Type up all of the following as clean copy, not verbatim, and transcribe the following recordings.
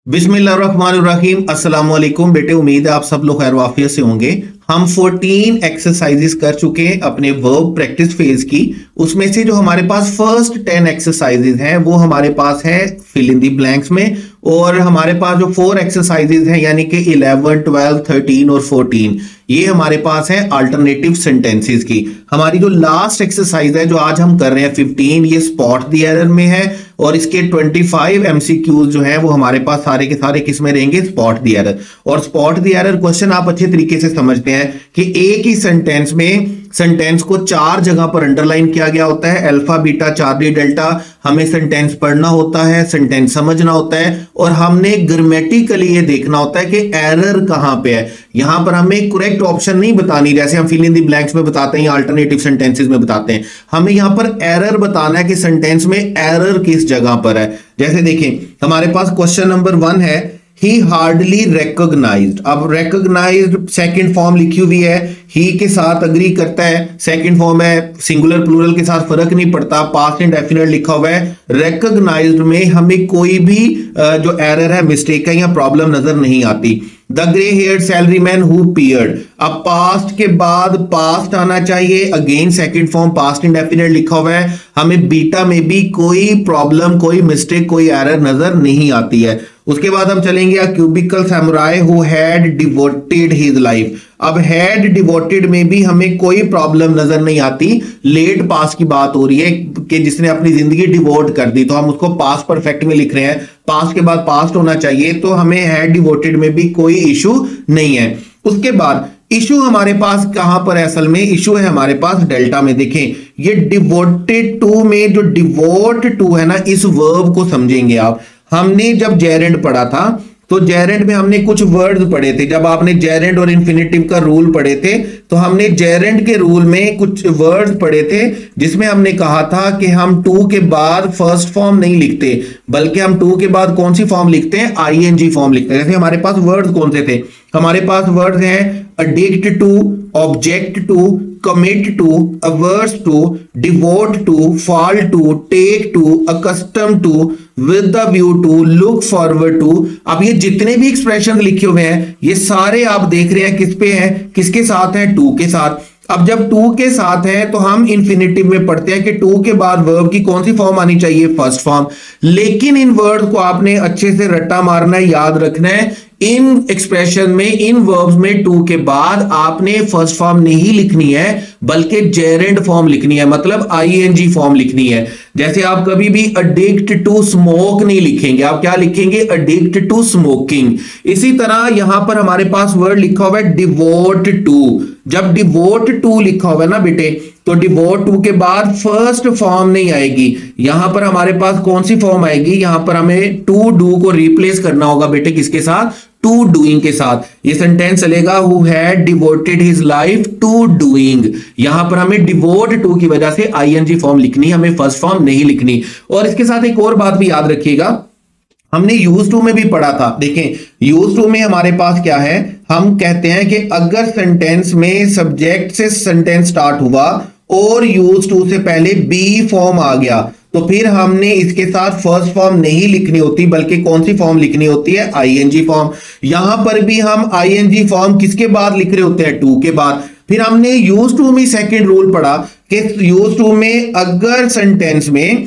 बिस्मिल्लाहिर्रहमानिर्रहीम। अस्सलाम वालेकुम बेटे, उम्मीद है आप सब लोग खैर वाफियत से होंगे। हम 14 एक्सरसाइजेस कर चुके हैं अपने वर्ब प्रैक्टिस फेज की। उसमें से जो हमारे पास फर्स्ट 10 एक्सरसाइजेस हैं वो हमारे पास है फिल इन दी ब्लैंक्स में, और हमारे पास जो 4 एक्सरसाइजेस हैं यानी कि 11, 12, 13 और 14 ये हमारे पास है अल्टरनेटिव सेंटेंसेस की। हमारी जो लास्ट एक्सरसाइज है जो आज हम कर रहे हैं 15, ये स्पॉट द एरर में है, और इसके 25 एमसीक्यूज जो है वो हमारे पास सारे के सारे किस में रहेंगे, स्पॉट द एरर। और स्पॉट द एरर क्वेश्चन आप अच्छे तरीके से समझते हैं कि एक ही सेंटेंस में सेंटेंस को 4 जगह पर अंडरलाइन किया गया होता है, अल्फा बीटा चार्ली डेल्टा। हमें सेंटेंस पढ़ना होता है, सेंटेंस समझना होता है, और हमने ग्रामेटिकली ये देखना होता है कि एरर कहां पे है। यहां पर हमें करेक्ट ऑप्शन नहीं बतानी जैसे हम फिल इन दी ब्लैंक्स में बताते हैं या अल्टरनेटिव सेंटेंसेस में बताते हैं। हमें यहां पर एरर बताना है कि सेंटेंस में एरर किस जगह पर है। जैसे देखें हमारे पास क्वेश्चन नंबर 1 है, ही हार्डली रिकॉग्नाइज्ड। अब रिकॉग्नाइज्ड सेकंड फॉर्म लिखी हुई है, ही के साथ अग्री करता है, सेकंड फॉर्म है, सिंगुलर प्लूरल के साथ फर्क नहीं पड़ता, पास्ट इंडेफिनिट लिखा हुआ है। रिकॉग्नाइज्ड में हमें कोई भी जो एरर है, मिस्टेक है या प्रॉब्लम नजर नहीं आती। द ग्रे हेयर्ड सैलरीमैन हु पीयर्ड, अब पास्ट के बाद पास्ट आना चाहिए, again second form past indefinite लिखा हुआ है। हमें बीटा में भी कोई प्रॉब्लम, कोई मिस्टेक, कोई एरर नजर नहीं आती है। उसके बाद हम चलेंगे a cubicle samurai who had devoted his life. अब हैड डिवोटेड में भी हमें कोई प्रॉब्लम नजर नहीं आती, लेट पास्ट की बात हो रही है कि जिसने अपनी जिंदगी डिवोट कर दी, तो हम उसको पास्ट परफेक्ट में लिख रहे हैं, पास्ट के बाद पास्ट होना चाहिए, तो हमें हैड डिवोटेड में भी कोई इशू नहीं है। उसके बाद इशू हमारे पास कहां पर है, असल में इशू है हमारे पास डेल्टा में। देखें ये डिवोटेड टू में जो डिवोट टू है ना, इस वर्ब को समझेंगे आप। हमने जब जेरेंड पढ़ा था तो जेरेंड में हमने कुछ वर्ड्स पढ़े थे। जब आपने जेरेंड और इन्फिनेटिव का रूल पढ़े थे तो हमने जेरेंड के रूल में कुछ वर्ड्स पढ़े थे जिसमें हमने कहा था कि हम टू के बाद फर्स्ट फॉर्म नहीं लिखते, बल्कि हम टू के बाद कौन सी फॉर्म लिखते हैं, आईएनजी फॉर्म लिखते हैं। जैसे हमारे पास वर्ड्स कौन से थे, हमारे पास वर्ड्स हैं addict to, object to, commit to, averse to, devote to, fall to, take to, accustom to, with the view to, look forward to। अब ये जितने भी एक्सप्रेशन लिखे हुए हैं ये सारे आप देख रहे हैं किस पे हैं, किसके साथ हैं, टू के साथ। अब जब टू के साथ है तो हम इन्फिनेटिव में पढ़ते हैं कि टू के बाद वर्ब की कौन सी फॉर्म आनी चाहिए, फर्स्ट फॉर्म। लेकिन इन वर्ड्स को आपने अच्छे से रट्टा मारना है, याद रखना है। इन एक्सप्रेशन में, इन वर्ब्स में टू के बाद आपने फर्स्ट फॉर्म नहीं लिखनी है बल्कि जेरेंड फॉर्म लिखनी है, मतलब आईएनजी फॉर्म लिखनी है। जैसे आप कभी भी अडिक्ट टू स्मोक नहीं लिखेंगे, आप क्या लिखेंगे, अडिक्ट टू स्मोकिंग। इसी तरह यहां पर हमारे पास वर्ड लिखा हुआ है डिवोट टू। जब डिवोट टू लिखा हुआ है ना बेटे, तो डिवोट टू के बाद फर्स्ट फॉर्म नहीं आएगी, यहां पर हमारे पास कौन सी फॉर्म आएगी, यहां पर हमें टू डू को रिप्लेस करना होगा बेटे, किसके साथ, टू डूइंग के साथ। ये सेंटेंस चलेगा who had devoted his life to doing. यहां पर हमें डिवोट टू की वजह से आईएनजी फॉर्म लिखनी, हमें फर्स्ट फॉर्म नहीं लिखनी। और इसके साथ एक और बात भी याद रखिएगा, हमने यूज टू में भी पढ़ा था। देखें यूज टू में हमारे पास क्या है, हम कहते हैं कि अगर सेंटेंस में सब्जेक्ट से सेंटेंस स्टार्ट हुआ और यूज टू से पहले बी फॉर्म आ गया तो फिर हमने इसके साथ फर्स्ट फॉर्म नहीं लिखनी होती बल्कि कौन सी फॉर्म लिखनी होती है, आईएनजी फॉर्म। यहां पर भी हम आईएनजी फॉर्म किसके बाद लिख रहे होते हैं, टू के बाद। फिर हमने यूज टू में सेकंड रूल पढ़ा कि यूज टू में अगर सेंटेंस में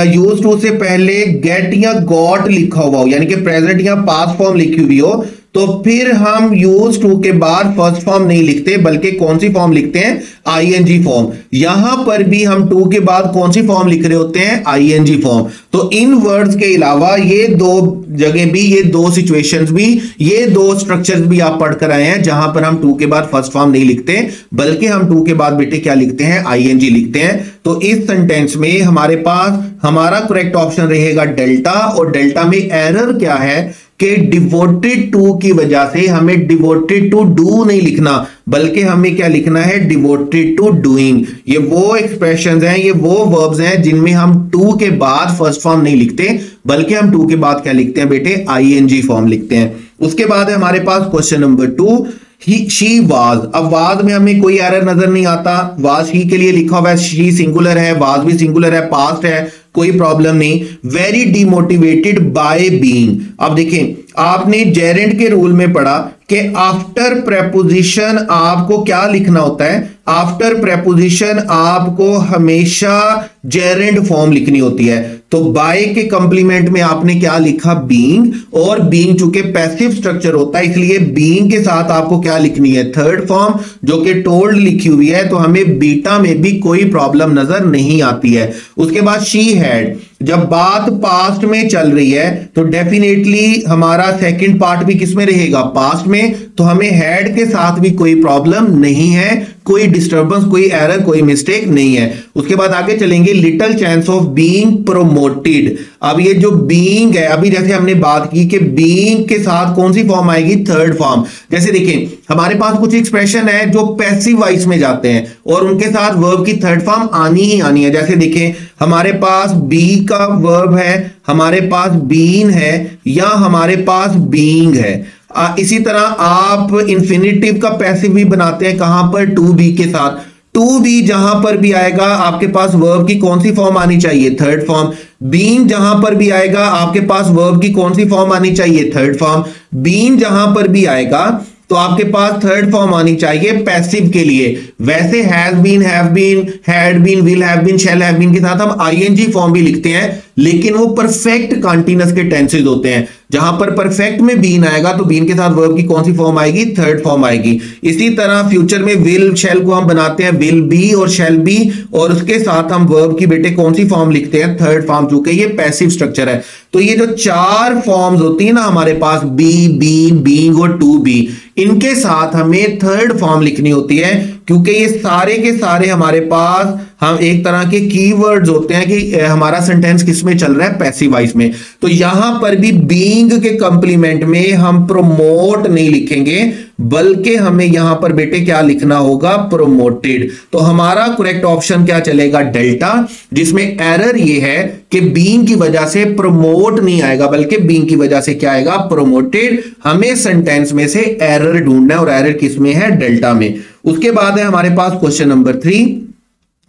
यूज टू से पहले गेट या गॉट लिखा हुआ हो, यानी कि प्रेजेंट या पास्ट फॉर्म लिखी हुई हो, तो फिर हम यूज टू के बाद फर्स्ट फॉर्म नहीं लिखते बल्कि कौन सी फॉर्म लिखते हैं, आईएनजी फॉर्म। यहां पर भी हम टू के बाद कौन सी फॉर्म लिख रहे होते हैं, आईएनजी फॉर्म। तो इन वर्ड्स के अलावा ये दो जगह भी, ये दो सिचुएशंस भी, ये दो स्ट्रक्चर्स भी आप पढ़कर आए हैं जहां पर हम टू के बाद फर्स्ट फॉर्म नहीं लिखते बल्कि हम टू के बाद बेटे क्या लिखते हैं, आईएनजी लिखते हैं। तो इस सेंटेंस में हमारे पास हमारा करेक्ट ऑप्शन रहेगा डेल्टा, और डेल्टा में एरर क्या है कि डिवोटेड टू की वजह से हमें डिवोटेड टू डू नहीं लिखना बल्कि हमें क्या लिखना है, डिवोटेड टू डूइंग। ये वो एक्सप्रेशंस हैं, ये वो वर्ब्स हैं जिनमें हम टू के बाद फर्स्ट फॉर्म नहीं लिखते बल्कि हम टू के बाद क्या लिखते हैं बेटे, आईएनजी फॉर्म लिखते हैं। उसके बाद है हमारे पास क्वेश्चन नंबर 2, शी वाज। अब वाज में हमें कोई एरर नजर नहीं आता, वाज ही के लिए लिखा हुआ है, शी सिंगुलर है, वाज भी सिंगुलर है, पास्ट है, कोई प्रॉब्लम नहीं। Very demotivated by being. अब देखें, आपने जेरेंट के रूल में पढ़ा कि आफ्टर प्रेपोजिशन आपको क्या लिखना होता है, आफ्टर प्रेपोजिशन आपको हमेशा जेरेंट फॉर्म लिखनी होती है। तो बाय के कंप्लीमेंट में आपने क्या लिखा, बीइंग, और बीइंग चूंकि पैसिव स्ट्रक्चर होता है इसलिए बीइंग के साथ आपको क्या लिखनी है, थर्ड फॉर्म, जो कि टोल्ड लिखी हुई है। तो हमें बीटा में भी कोई प्रॉब्लम नजर नहीं आती है। उसके बाद शी हैड, जब बात पास्ट में चल रही है तो डेफिनेटली हमारा सेकंड पार्ट भी किस में रहेगा, पास्ट में। तो हमें हैड के साथ भी कोई प्रॉब्लम नहीं है, कोई डिस्टर्बेंस, कोई एरर, कोई मिस्टेक नहीं है। उसके बाद आगे चलेंगे, little chance of being promoted. अब ये जो बीइंग है, अभी जैसे हमने बात की कि बीइंग के साथ कौन सी फॉर्म आएगी, थर्ड फॉर्म। जैसे देखें, हमारे पास कुछ एक्सप्रेशन है जो पैसिव वॉइस में जाते हैं और उनके साथ वर्ब की थर्ड फॉर्म आनी ही आनी है। जैसे देखें, हमारे पास बी का वर्ब है, हमारे पास बीन है, या हमारे पास बीइंग है। इसी तरह आप इंफिनिटिव का पैसिव भी बनाते हैं, कहां पर, टू बी के साथ। टू बी जहां पर भी आएगा आपके पास वर्ब की कौन सी फॉर्म आनी चाहिए, थर्ड फॉर्म। बीइंग जहां पर भी आएगा आपके पास वर्ब की कौन सी फॉर्म आनी चाहिए, थर्ड फॉर्म। बीन जहां पर भी आएगा तो आपके पास थर्ड फॉर्म आनी चाहिए पैसिव के लिए। वैसे has been, have been, had been, will have been, shall have been के साथ हम आईएनजी फॉर्म भी लिखते हैं, लेकिन वो परफेक्ट कॉन्टिन्यूअस के टेंसेस होते हैं। जहां पर परफेक्ट में बीन आएगा तो बीन के साथ वर्ब की कौन सी फॉर्म आएगी, थर्ड फॉर्म आएगी। इसी तरह फ्यूचर में विल शैल को हम बनाते हैं विल बी और शैल बी, और उसके साथ हम वर्ब की बेटे कौन सी फॉर्म लिखते हैं, थर्ड फॉर्म, चूंकि ये पैसिव स्ट्रक्चर है। तो ये जो चार फॉर्म्स होती है ना हमारे पास, बी, बीन, बीइंग और टू बी, इनके साथ हमें थर्ड फॉर्म लिखनी होती है, क्योंकि ये सारे के सारे हमारे पास हम एक तरह के कीवर्ड्स होते हैं कि हमारा सेंटेंस किस में चल रहा है, पैसिव वॉइस में। तो यहां पर भी बीइंग के कंप्लीमेंट में हम प्रोमोट नहीं लिखेंगे, बल्कि हमें यहां पर बेटे क्या लिखना होगा, प्रोमोटेड। तो हमारा करेक्ट ऑप्शन क्या चलेगा, डेल्टा, जिसमें एरर ये है कि बीइंग की वजह से प्रोमोट नहीं आएगा, बल्कि बीइंग की वजह से क्या आएगा, प्रोमोटेड। हमें सेंटेंस में से एरर ढूंढना है और एरर किस में है, डेल्टा में। उसके बाद है हमारे पास क्वेश्चन नंबर 3।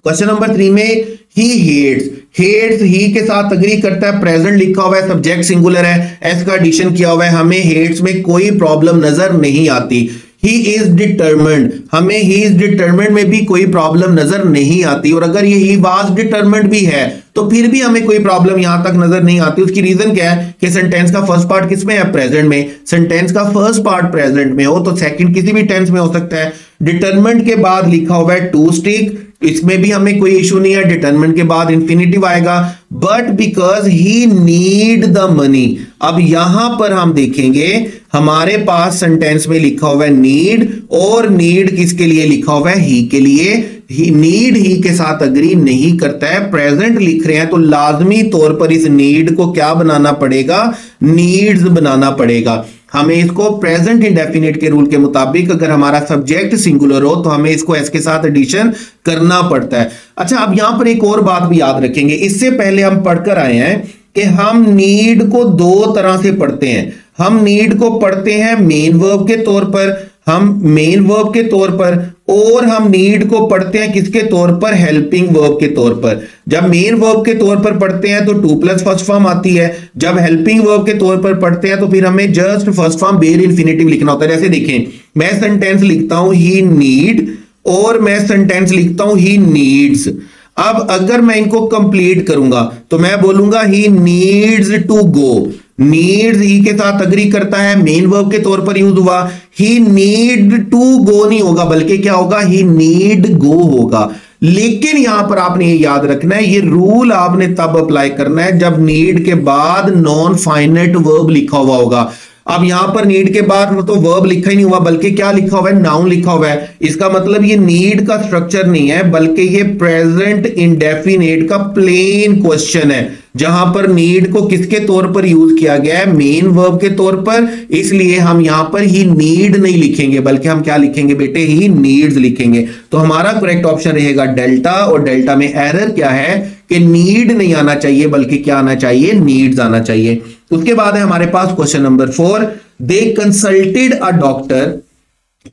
क्वेश्चन नंबर 3 में ही हेट्स, हेट्स ही के साथ अग्री करता है, प्रेजेंट लिखा हुआ है, सब्जेक्ट सिंगुलर है, एस का एडिशन किया हुआ है, हमें हेट्स में कोई प्रॉब्लम नजर नहीं आती। ही इज डिटर्मिन्ड, हमें ही इज डिटर्मिन्ड में भी कोई प्रॉब्लम नजर नहीं आती। और अगर ये ही वाज डिटर्मिन्ड भी है तो फिर भी हमें कोई प्रॉब्लम यहां तक नजर नहीं आती। उसकी रीजन क्या है कि सेंटेंस का फर्स्ट पार्ट किस में है, प्रेजेंट में। सेंटेंस का फर्स्ट पार्ट प्रेजेंट में हो तो सेकंड किसी भी टेंस में हो सकता है। डिटरमिन्ड के बाद लिखा हुआ है टू स्टिक, इसमें भी हमें कोई इशू नहीं है। डिटरमिन्ड के बाद इंफिनिटिव आएगा, but because he need the money. अब यहां पर हम देखेंगे हमारे पास सेंटेंस में लिखा हुआ है नीड, और नीड किसके लिए लिखा हुआ है, ही के लिए। ही नीड ही के साथ अग्री नहीं करता है, प्रेजेंट लिख रहे हैं तो लाजमी तौर पर इस नीड को क्या बनाना पड़ेगा, नीड्स बनाना पड़ेगा। हमें इसको प्रेजेंट इंडेफिनिट के रूल के मुताबिक अगर हमारा सब्जेक्ट सिंगुलर हो तो हमें इसको एस के साथ एडिशन करना पड़ता है। अच्छा, अब यहां पर एक और बात भी याद रखेंगे, इससे पहले हम पढ़कर आए हैं कि हम नीड को दो तरह से पढ़ते हैं। हम नीड को पढ़ते हैं मेन वर्ब के तौर पर, हम मेन वर्ब के तौर पर, और हम नीड को पढ़ते हैं किसके तौर पर, हेल्पिंग वर्ब के तौर पर। जब मेन वर्ब के तौर पर पढ़ते हैं तो टू प्लस फर्स्ट फॉर्म आती है, जब हेल्पिंग वर्ब के तौर पर पढ़ते हैं तो फिर हमें just first form bare infinitive लिखना होता है। जैसे देखें, मैं सेंटेंस लिखता हूं ही नीड, और मैं सेंटेंस लिखता हूं ही नीड्स। अब अगर मैं इनको कंप्लीट करूंगा तो मैं बोलूंगा he needs to go. Needs he के साथ अग्री करता है, मेन वर्ब के तौर पर यूज हुआ। ही नीड टू गो नहीं होगा, बल्कि क्या होगा, ही नीड गो होगा। लेकिन यहां पर आपने ये याद रखना है, ये रूल आपने तब अप्लाई करना है जब नीड के बाद नॉन फाइनाइट वर्ब लिखा हुआ होगा। अब यहां पर नीड के बाद तो वर्ब लिखा ही नहीं हुआ, बल्कि क्या लिखा हुआ है, नाउन लिखा हुआ है। इसका मतलब ये नीड का स्ट्रक्चर नहीं है, बल्कि ये प्रेजेंट इंडेफिनिट का प्लेन क्वेश्चन है, जहां पर नीड को किसके तौर पर यूज किया गया है, मेन वर्ब के तौर पर। इसलिए हम यहां पर ही नीड नहीं लिखेंगे, बल्कि हम क्या लिखेंगे बेटे, ही नीड्स लिखेंगे। तो हमारा करेक्ट ऑप्शन रहेगा डेल्टा, और डेल्टा में एरर क्या है कि नीड नहीं आना चाहिए, बल्कि क्या आना चाहिए, नीड्स आना चाहिए। उसके बाद है हमारे पास question number 4। They consulted a doctor,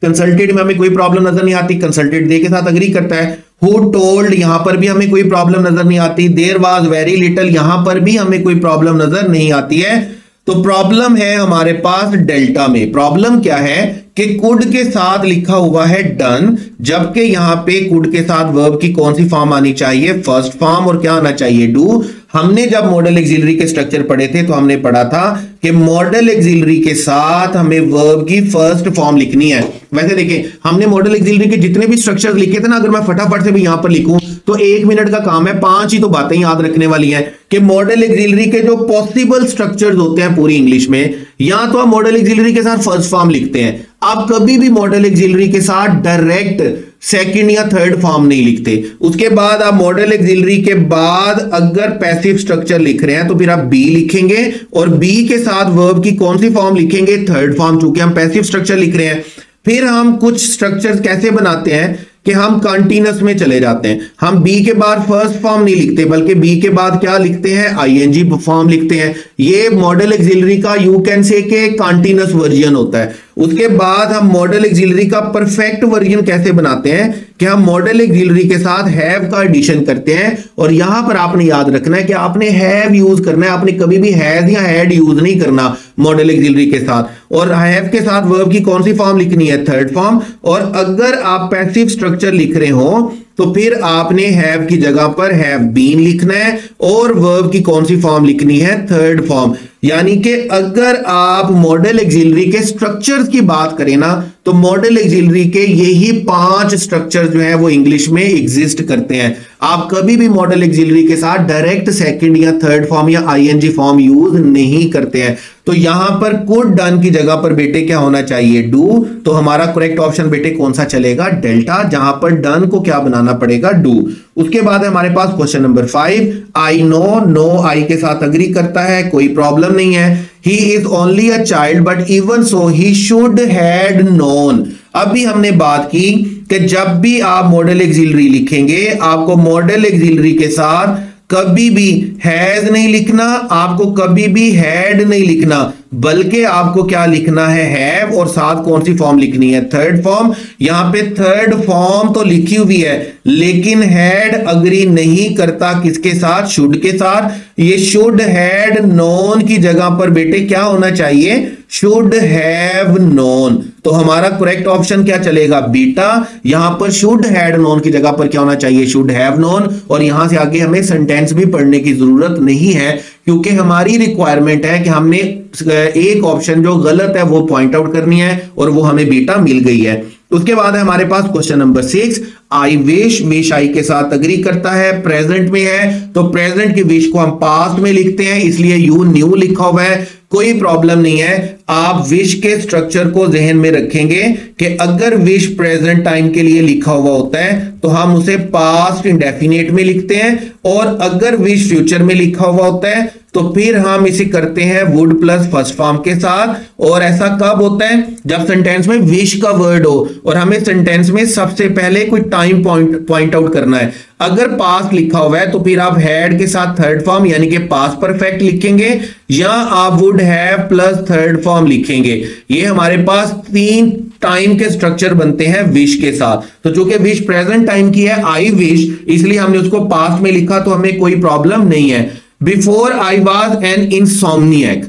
consulted में हमें कोई प्रॉब्लम नजर नहीं आती, कंसल्टेड दे के साथ अग्री करता है। हु टोल्ड, यहां पर भी हमें कोई प्रॉब्लम नजर नहीं आती। देयर वाज वेरी लिटिल, यहां पर भी हमें कोई प्रॉब्लम नजर नहीं आती है। तो प्रॉब्लम है हमारे पास डेल्टा में। प्रॉब्लम क्या है कि कुड के साथ लिखा हुआ है डन, जबकि यहां पे कुड के साथ वर्ब की कौन सी फॉर्म आनी चाहिए, फर्स्ट फॉर्म, और क्या आना चाहिए, डू। हमने जब मॉडल एक्सिलरी के स्ट्रक्चर पढ़े थे तो हमने पढ़ा था कि मॉडल एक्सिलरी के साथ हमें वर्ब की फर्स्ट फॉर्म लिखनी है। वैसे देखिए, हमने मॉडल एक्सिलरी के जितने भी स्ट्रक्चर्स लिखे थे ना, अगर मैं फटाफट से भी यहां पर लिखूं तो 1 मिनट का काम है, 5 ही तो बातें याद रखने वाली हैं कि मॉडल एक्सिलरी के जो पॉसिबल स्ट्रक्चर्स होते हैं पूरी इंग्लिश में, या तो आप मॉडल एक्सिलरी के साथ फर्स्ट फॉर्म लिखते हैं, आप कभी भी मॉडल एक्सिलरी के साथ डायरेक्ट सेकंड या थर्ड फॉर्म नहीं लिखते। उसके बाद आप मॉडल एक्सिलरी के बाद अगर पैसिव स्ट्रक्चर लिख रहे हैं तो फिर आप बी लिखेंगे, और बी के साथ वर्ब की कौन सी फॉर्म लिखेंगे, थर्ड फॉर्म, चूंकि हम पैसिव स्ट्रक्चर लिख रहे हैं। फिर हम कुछ स्ट्रक्चर्स कैसे बनाते हैं कि हम कंटीन्यूअस में चले जाते हैं। हम बी के बाद फर्स्ट फॉर्म नहीं लिखते, बल्कि बी के बाद क्या लिखते हैं, आईएनजी फॉर्म लिखते हैं। ये मॉडल एक्सिलरी का यू कैन से के कंटीन्यूअस वर्जन होता है। उसके बाद हम मॉडल एक्सिलरी का परफेक्ट वर्जन कैसे बनाते हैं कि हम मॉडल एक्सिलरी के साथ हैव का एडिशन करते हैं, और यहां पर आपने याद रखना है कि आपने हैव यूज करना है, आपने कभी भी हैज या हैड यूज नहीं करना मॉडल एक्सिलरी के साथ। और हैव के साथ वर्ब की कौन सी फॉर्म लिखनी है, थर्ड फॉर्म। और अगर आप पैसिव स्ट्रक्चर लिख रहे हो तो फिर आपने हैव की जगह पर हैव बीन लिखना है, और वर्ब की कौन सी फॉर्म लिखनी है, थर्ड फॉर्म। यानी कि अगर आप मॉडल एक्सिलरी के स्ट्रक्चर्स की बात करें ना, तो मॉडल एक्सिलरी के यही 5 स्ट्रक्चर जो है वो इंग्लिश में एग्जिस्ट करते हैं। आप कभी भी मॉडल एक्सिलरी के साथ डायरेक्ट सेकंड या थर्ड फॉर्म या आईएनजी फॉर्म यूज नहीं करते हैं। तो यहां पर कुड डन की जगह पर बेटे क्या होना चाहिए, डू। तो हमारा करेक्ट ऑप्शन बेटे कौन सा चलेगा, डेल्टा, जहां पर डन को क्या बनाना पड़ेगा, डू। उसके बाद है हमारे पास क्वेश्चन नंबर 5, आई नो आई के साथ अग्री करता है, कोई प्रॉब्लम नहीं है। He is only a child but even so he should had known. अभी हमने बात की कि जब भी आप मॉडल एक्सिलरी लिखेंगे, आपको मॉडल एक्सिलरी के साथ कभी भी हैज नहीं लिखना, आपको कभी भी हैड नहीं लिखना, बल्कि आपको क्या लिखना है, हैव, और साथ कौन सी फॉर्म लिखनी है, थर्ड फॉर्म। यहां पे थर्ड फॉर्म तो लिखी हुई है, लेकिन हैड अग्री नहीं करता किसके साथ, शुड के साथ। ये शुड हैड नोन की जगह पर बेटे क्या होना चाहिए, शुड हैव नोन। तो हमारा करेक्ट ऑप्शन क्या चलेगा, बीटा। यहां पर शुड हैड नोन की जगह पर क्या होना चाहिए, शुड हैव नोन। और यहां से आगे हमें सेंटेंस भी पढ़ने की जरूरत नहीं है, क्योंकि हमारी रिक्वायरमेंट है कि हमने एक ऑप्शन जो गलत है वो पॉइंट आउट करनी है, और वो हमें बीटा मिल गई है। उसके बाद है हमारे पास question number 6, I wish I के साथ अग्री करता है, प्रेजेंट में है, तो प्रेजेंट की विश को हम पास्ट में लिखते हैं, इसलिए यू न्यू लिखा हुआ है, कोई प्रॉब्लम नहीं है। आप विश के स्ट्रक्चर को जहन में रखेंगे कि अगर विश प्रेजेंट टाइम के लिए लिखा हुआ होता है तो हम उसे पास्ट इंडेफिनिट में लिखते हैं, और अगर विश फ्यूचर में लिखा हुआ होता है तो फिर हम इसे करते हैं वुड प्लस फर्स्ट फॉर्म के साथ। और ऐसा कब होता है, जब सेंटेंस में विश का वर्ड हो, और हमें सेंटेंस में सबसे पहले कोई टाइम पॉइंट आउट करना है। अगर पास्ट लिखा हुआ है तो फिर आप हैड के साथ थर्ड फॉर्म यानी कि पास्ट परफेक्ट लिखेंगे, या आप would have plus third form लिखेंगे। ये हमारे पास 3 टाइम के स्ट्रक्चर बनते हैं विश के साथ। तो चूंकि विश प्रेजेंट टाइम की है, आई विश, इसलिए हमने उसको पास्ट में लिखा, तो हमें कोई प्रॉब्लम नहीं है। Before I was an insomniac,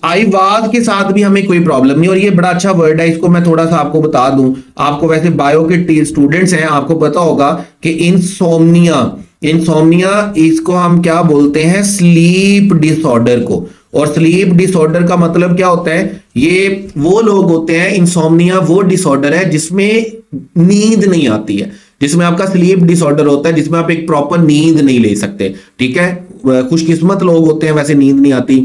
I was के साथ भी हमें कोई प्रॉब्लम नहीं। और ये बड़ा अच्छा वर्ड है, इसको मैं थोड़ा सा आपको बता दूं। आपको वैसे बायो के स्टूडेंट्स हैं, आपको पता होगा कि इंसोम्निया इसको हम क्या बोलते हैं, स्लीप डिसऑर्डर को। और स्लीप डिसऑर्डर का मतलब क्या होता है, ये वो लोग होते हैं, इंसोम्निया वो डिसऑर्डर है जिसमें नींद नहीं आती है, जिसमें आपका स्लीप डिसऑर्डर होता है, जिसमें आप एक प्रॉपर नींद नहीं ले सकते। ठीक है, खुशकिस्मत लोग होते हैं वैसे नींद नहीं आती।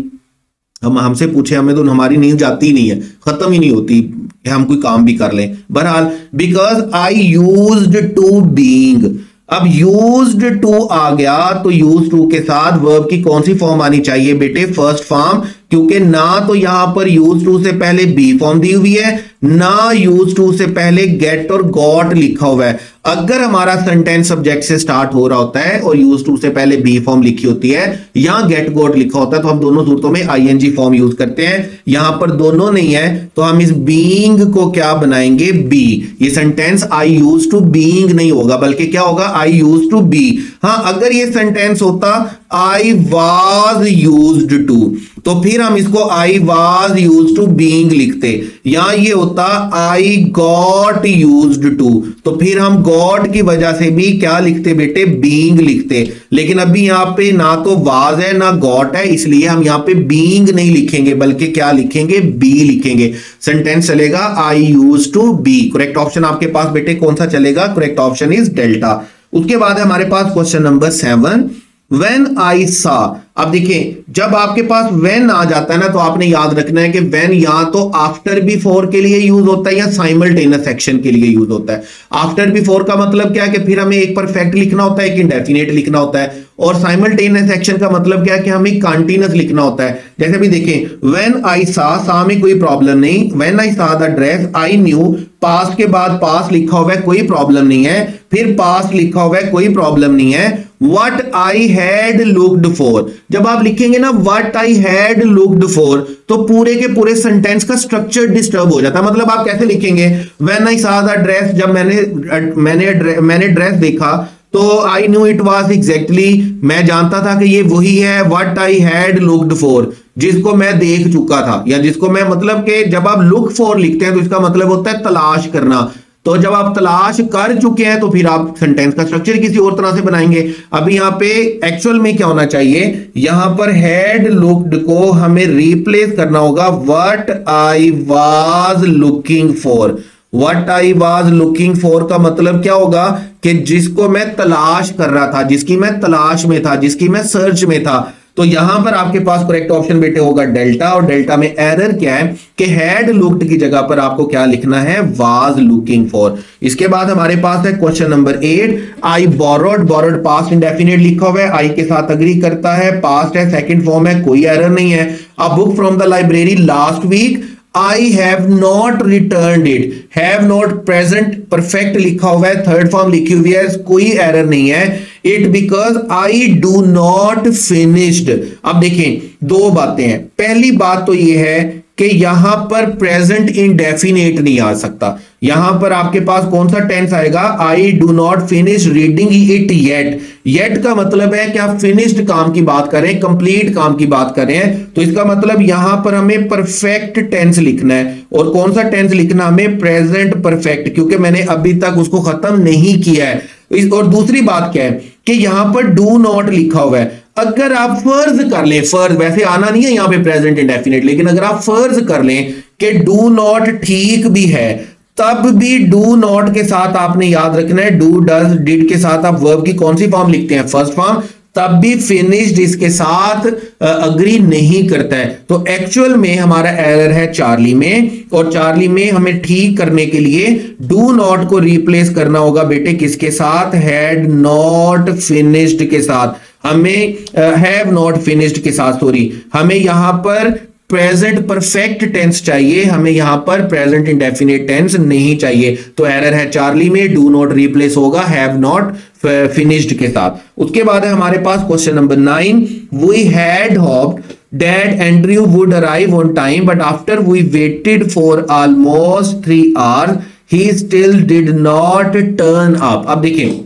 हमसे पूछे, हमें तो हमारी नींद जाती नहीं है, खत्म ही नहीं होती, हम कोई काम भी कर लें। बहरहाल, because I used to being, अब यूज्ड टू आ गया तो यूज्ड टू के साथ वर्ब की कौन सी फॉर्म आनी चाहिए बेटे, फर्स्ट फॉर्म। क्योंकि ना तो यहां पर यूज टू से पहले बी फॉर्म दी हुई है, ना यूज टू से पहले गेट और गॉट लिखा हुआ है। अगर हमारा सेंटेंस सब्जेक्ट से स्टार्ट हो रहा होता है और यूज टू से पहले बी फॉर्म लिखी होती है, यहां गेट गॉट लिखा होता है, तो हम दोनों सूरतों में आईएनजी फॉर्म यूज करते हैं। यहां पर दोनों नहीं है तो हम इस बीइंग को क्या बनाएंगे, बी। ये sentence I use to being नहीं होगा, बल्कि क्या होगा, आई यूज टू बी। हां, अगर ये सेंटेंस होता आई वाज यूज्ड टू, तो फिर हम इसको I was used to being लिखते। या ये होता आई गॉट यूज्ड टू, तो फिर हम गॉट की वजह से भी क्या लिखते बेटे, बीइंग लिखते। लेकिन अभी यहां पे ना तो वाज है ना गॉट है, इसलिए हम यहां पे बीइंग नहीं लिखेंगे, बल्कि क्या लिखेंगे, बी लिखेंगे। सेंटेंस चलेगा I use to be. Correct option आपके पास बेटे कौन सा चलेगा, करेक्ट ऑप्शन इज डेल्टा। उसके बाद है हमारे पास question number 7, When I saw। अब देखिए, जब आपके पास when आ जाता है ना, तो आपने याद रखना है कि when या तो आफ्टर बिफोर के लिए यूज होता है या साइमल्टेनियस एक्शन के लिए यूज होता है। आफ्टर बिफोर का मतलब क्या है कि फिर हमें एक परफेक्ट लिखना होता है, एक इंडेफिनेट लिखना होता है। और साइमल्टेनियस एक्शन का मतलब क्या है कि हमें कंटीन्यूअस लिखना होता है। जैसे भी देखें, when I saw में कोई प्रॉब्लम नहीं, when I saw the dress I knew, past के बाद पास्ट लिखा हुआ है कोई प्रॉब्लम नहीं है, फिर पास्ट लिखा हुआ है कोई प्रॉब्लम नहीं है। What I had looked for, जब आप लिखेंगे ना what I had looked for, तो पूरे के पूरे सेंटेंस का स्ट्रक्चर डिस्टर्ब हो जाता है। मतलब आप कैसे लिखेंगे, when I saw the dress, जब मैंने ड्रेस देखा तो I knew it was exactly, मैं जानता था कि ये वही है what I had looked for, जिसको मैं देख चुका था, या जिसको मैं, मतलब कि जब आप look for लिखते हैं तो इसका मतलब होता है तलाश करना। तो जब आप तलाश कर चुके हैं तो फिर आप सेंटेंस का स्ट्रक्चर किसी और तरह से बनाएंगे। अभी यहाँ पे एक्चुअल में क्या होना चाहिए, यहां पर हैड लुक्ड को हमें रिप्लेस करना होगा what I was looking for. What I was looking for का मतलब क्या होगा कि जिसको मैं तलाश कर रहा था, जिसकी मैं तलाश में था, जिसकी मैं सर्च में था। तो यहां पर आपके पास करेक्ट ऑप्शन बेटे होगा डेल्टा। और डेल्टा में एरर क्या है कि हैड लुक्ड की जगह पर आपको क्या लिखना है, वाज लुकिंग फॉर। इसके बाद हमारे पास है question number 8, I borrowed. Borrowed past indefinite लिखा हुआ है, आई के साथ अग्री करता है, पास्ट है, सेकंड फॉर्म है, कोई एरर नहीं है। A book from the library last week, I have not returned it। have not present perfect लिखा हुआ है, थर्ड फॉर्म लिखी हुई है, कोई एरर नहीं है। It because I do not finished. अब देखें, दो बातें हैं। पहली बात तो ये है कि यहां पर प्रेजेंट इंडेफिनेट नहीं आ सकता। यहां पर आपके पास कौन सा टेंस आएगा, I do not finish reading it yet. Yet का मतलब है कि आप फिनिश्ड काम की बात करें, कंप्लीट काम की बात करें, तो इसका मतलब यहां पर हमें परफेक्ट टेंस लिखना है। और कौन सा टेंस लिखना, हमें प्रेजेंट परफेक्ट, क्योंकि मैंने अभी तक उसको खत्म नहीं किया है। और दूसरी बात क्या है कि यहां पर डू नॉट लिखा हुआ है। अगर आप फर्ज कर लें, फर्ज वैसे आना नहीं है यहां पे प्रेजेंट इंडेफिनिट, लेकिन अगर आप फर्ज कर लें कि डू नॉट ठीक भी है, तब भी डू नॉट के साथ आपने याद रखना है, डू डज डिड के साथ आप वर्ब की कौन सी फॉर्म लिखते हैं, फर्स्ट फॉर्म, तब भी फिनिश्ड इसके साथ अग्री नहीं करता है। तो एक्चुअल में हमारा एरर है चार्ली में, और चार्ली में हमें ठीक करने के लिए डू नॉट को रिप्लेस करना होगा बेटे किसके साथ, हैड नॉट फिनिश्ड के साथ। हमें हैव नॉट फिनिश्ड के साथ, सॉरी, हमें यहां पर प्रेजेंट परफेक्ट टेंस चाहिए, हमें यहां पर प्रेजेंट इंडेफिनिट टेंस नहीं चाहिए। तो एरर है चार्ली में, डू नॉट रिप्लेस होगा हैव नॉट फिनिश्ड के साथ। उसके बाद है हमारे पास question number 9, we had hoped that Andrew would arrive on time, but after we waited for almost 3 hours, he still did not turn up। अब देखिए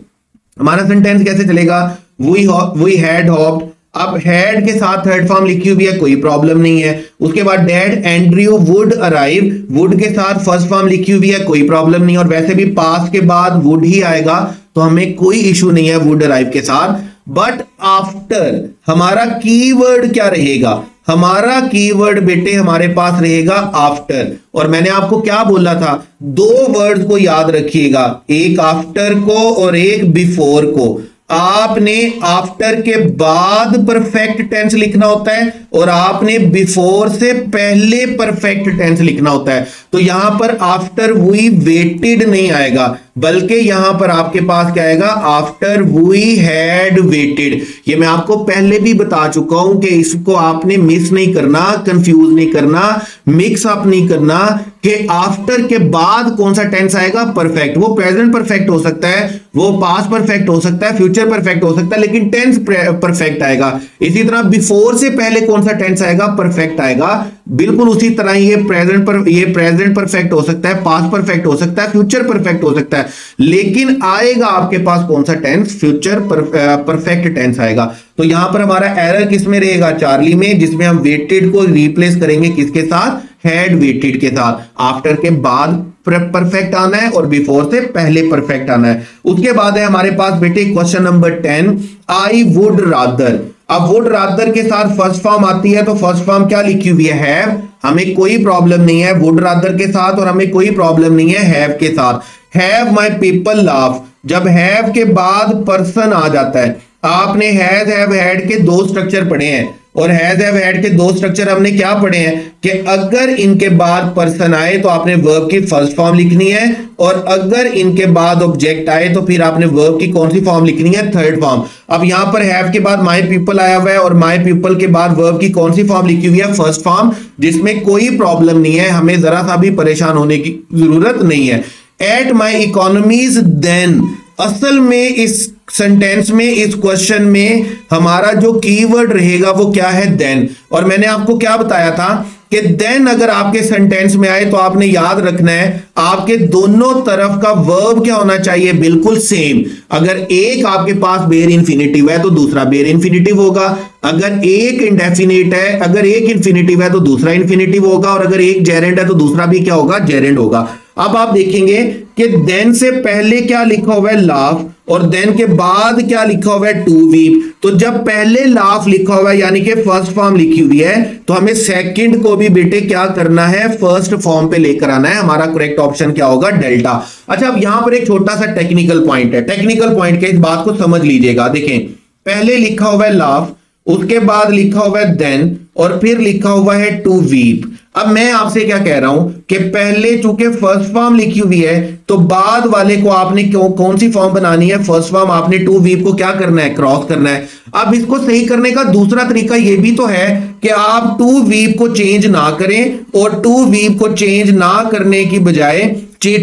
हमारा सेंटेंस कैसे चलेगा, we had hoped, अब हैड के साथ थर्ड फॉर्म लिखी हुई है, कोई प्रॉब्लम नहीं है। उसके बाद dead Andrew would arrive, would के साथ फर्स्ट फॉर्म लिखी हुई है, कोई प्रॉब्लम नहीं, और वैसे भी पास्ट के बाद वुड ही आएगा, तो हमें कोई इशू नहीं है वुड अराइव के साथ। बट आफ्टर हमारा कीवर्ड क्या रहेगा, हमारा कीवर्ड बेटे हमारे पास रहेगा आफ्टर। और मैंने आपको क्या बोला था, दो वर्ड को याद रखिएगा, एक आफ्टर को और एक बिफोर को। आपने आफ्टर के बाद परफेक्ट टेंस लिखना होता है और आपने बिफोर से पहले परफेक्ट टेंस लिखना होता है। तो यहां पर आफ्टर वी वेटेड नहीं आएगा, बल्कि यहां पर आपके पास क्या आएगा, आफ्टर वी हैड वेटेड। ये मैं आपको पहले भी बता चुका हूं कि इसको आपने मिस नहीं करना, कंफ्यूज नहीं करना, मिक्स अप नहीं करना कि आफ्टर के बाद कौन सा टेंस आएगा, परफेक्ट। वो प्रेजेंट परफेक्ट हो सकता है, वो पास्ट परफेक्ट हो सकता है, फ्यूचर परफेक्ट हो सकता है, लेकिन टेंस परफेक्ट आएगा। इसी तरह बिफोर से पहले कौन सा टेंस आएगा, परफेक्ट आएगा। बिल्कुल उसी तरह ये प्रेजेंट परफेक्ट हो सकता है, पास्ट परफेक्ट हो सकता है, फ्यूचर परफेक्ट हो सकता है, लेकिन आएगा आपके पास कौन सा टेंस, फ्यूचर परफेक्ट टेंस आएगा। तो यहां पर हमारा एरर किस में रहेगा, चार्ली में, जिसमें हम वेटेड को रिप्लेस करेंगे किसके साथ, हैड वेटेड के साथ। आफ्टर के बाद परफेक्ट आना है और बिफोर से पहले परफेक्ट आना है। उसके बाद है हमारे पास बेटे question number 10, I would rather. अब वुड रादर के साथ फर्स्ट फॉर्म आती है, तो फर्स्ट फॉर्म क्या लिखी हुई है, हैव। हमें कोई प्रॉब्लम नहीं है वुड रादर के साथ, और हमें कोई प्रॉब्लम नहीं है हैव के साथ। हैव माई पीपल लाफ, जब हैव के बाद पर्सन आ जाता है, आपने हैज हैव हैड के दो स्ट्रक्चर पढ़े हैं, और हैज हैव हैड के दो स्ट्रक्चर हमने क्या पढ़े हैं कि अगर इनके बाद पर्सन आए तो आपने वर्ब की फर्स्ट फॉर्म लिखनी है, और अगर इनके बाद ऑब्जेक्ट आए तो फिर आपने वर्ब की कौन सी फॉर्म लिखनी है, थर्ड फॉर्म। अब यहां पर हैव के बाद माय पीपल आया हुआ है, और माय पीपल के बाद वर्ब की कौन सी फॉर्म लिखी हुई है, फर्स्ट फॉर्म, जिसमें कोई प्रॉब्लम नहीं है, हमें जरा सा भी परेशान होने की जरूरत नहीं है। एट माई इकोनॉमीज देन, असल में इस सेंटेंस में, इस क्वेश्चन में हमारा जो कीवर्ड रहेगा वो क्या है, देन। और मैंने आपको क्या बताया था कि देन अगर आपके सेंटेंस में आए तो आपने याद रखना है आपके दोनों तरफ का वर्ब क्या होना चाहिए, बिल्कुल सेम। अगर एक आपके पास बेयर इन्फिनिटिव है तो दूसरा बेयर इन्फिनिटिव होगा, अगर एक इंडेफिनिट है, अगर एक इन्फिनिटिव है तो दूसरा इन्फिनिटिव होगा, और अगर एक जेरेंड है तो दूसरा भी क्या होगा, जेरेंड होगा। अब आप देखेंगे कि देन से पहले क्या लिखा हुआ है, लाफ, और देन के बाद क्या लिखा हुआ है, टू वीप। तो जब पहले लाफ लिखा हुआ है यानी कि फर्स्ट फॉर्म लिखी हुई है, तो हमें सेकंड को भी बेटे क्या करना है, फर्स्ट फॉर्म पे लेकर आना है। हमारा करेक्ट ऑप्शन क्या होगा, डेल्टा। अच्छा, अब यहां पर एक छोटा सा टेक्निकल पॉइंट है, टेक्निकल पॉइंट के इस बात को समझ लीजिएगा। देखें, पहले लिखा हुआ है लाफ, उसके बाद लिखा हुआ है देन, और फिर लिखा हुआ है टू वीप। अब मैं आपसे क्या कह रहा हूं कि पहले चूंकि फर्स्ट फॉर्म लिखी हुई है तो बाद वाले को आपने कौन सी फॉर्म बनानी है, फर्स्ट फॉर्म। आपने टू वीप को क्या करना है, क्रॉस करना है। अब इसको सही करने का दूसरा तरीका यह भी तो है कि आप टू वीप को चेंज ना करें, और टू वीप को चेंज ना करने की बजाय,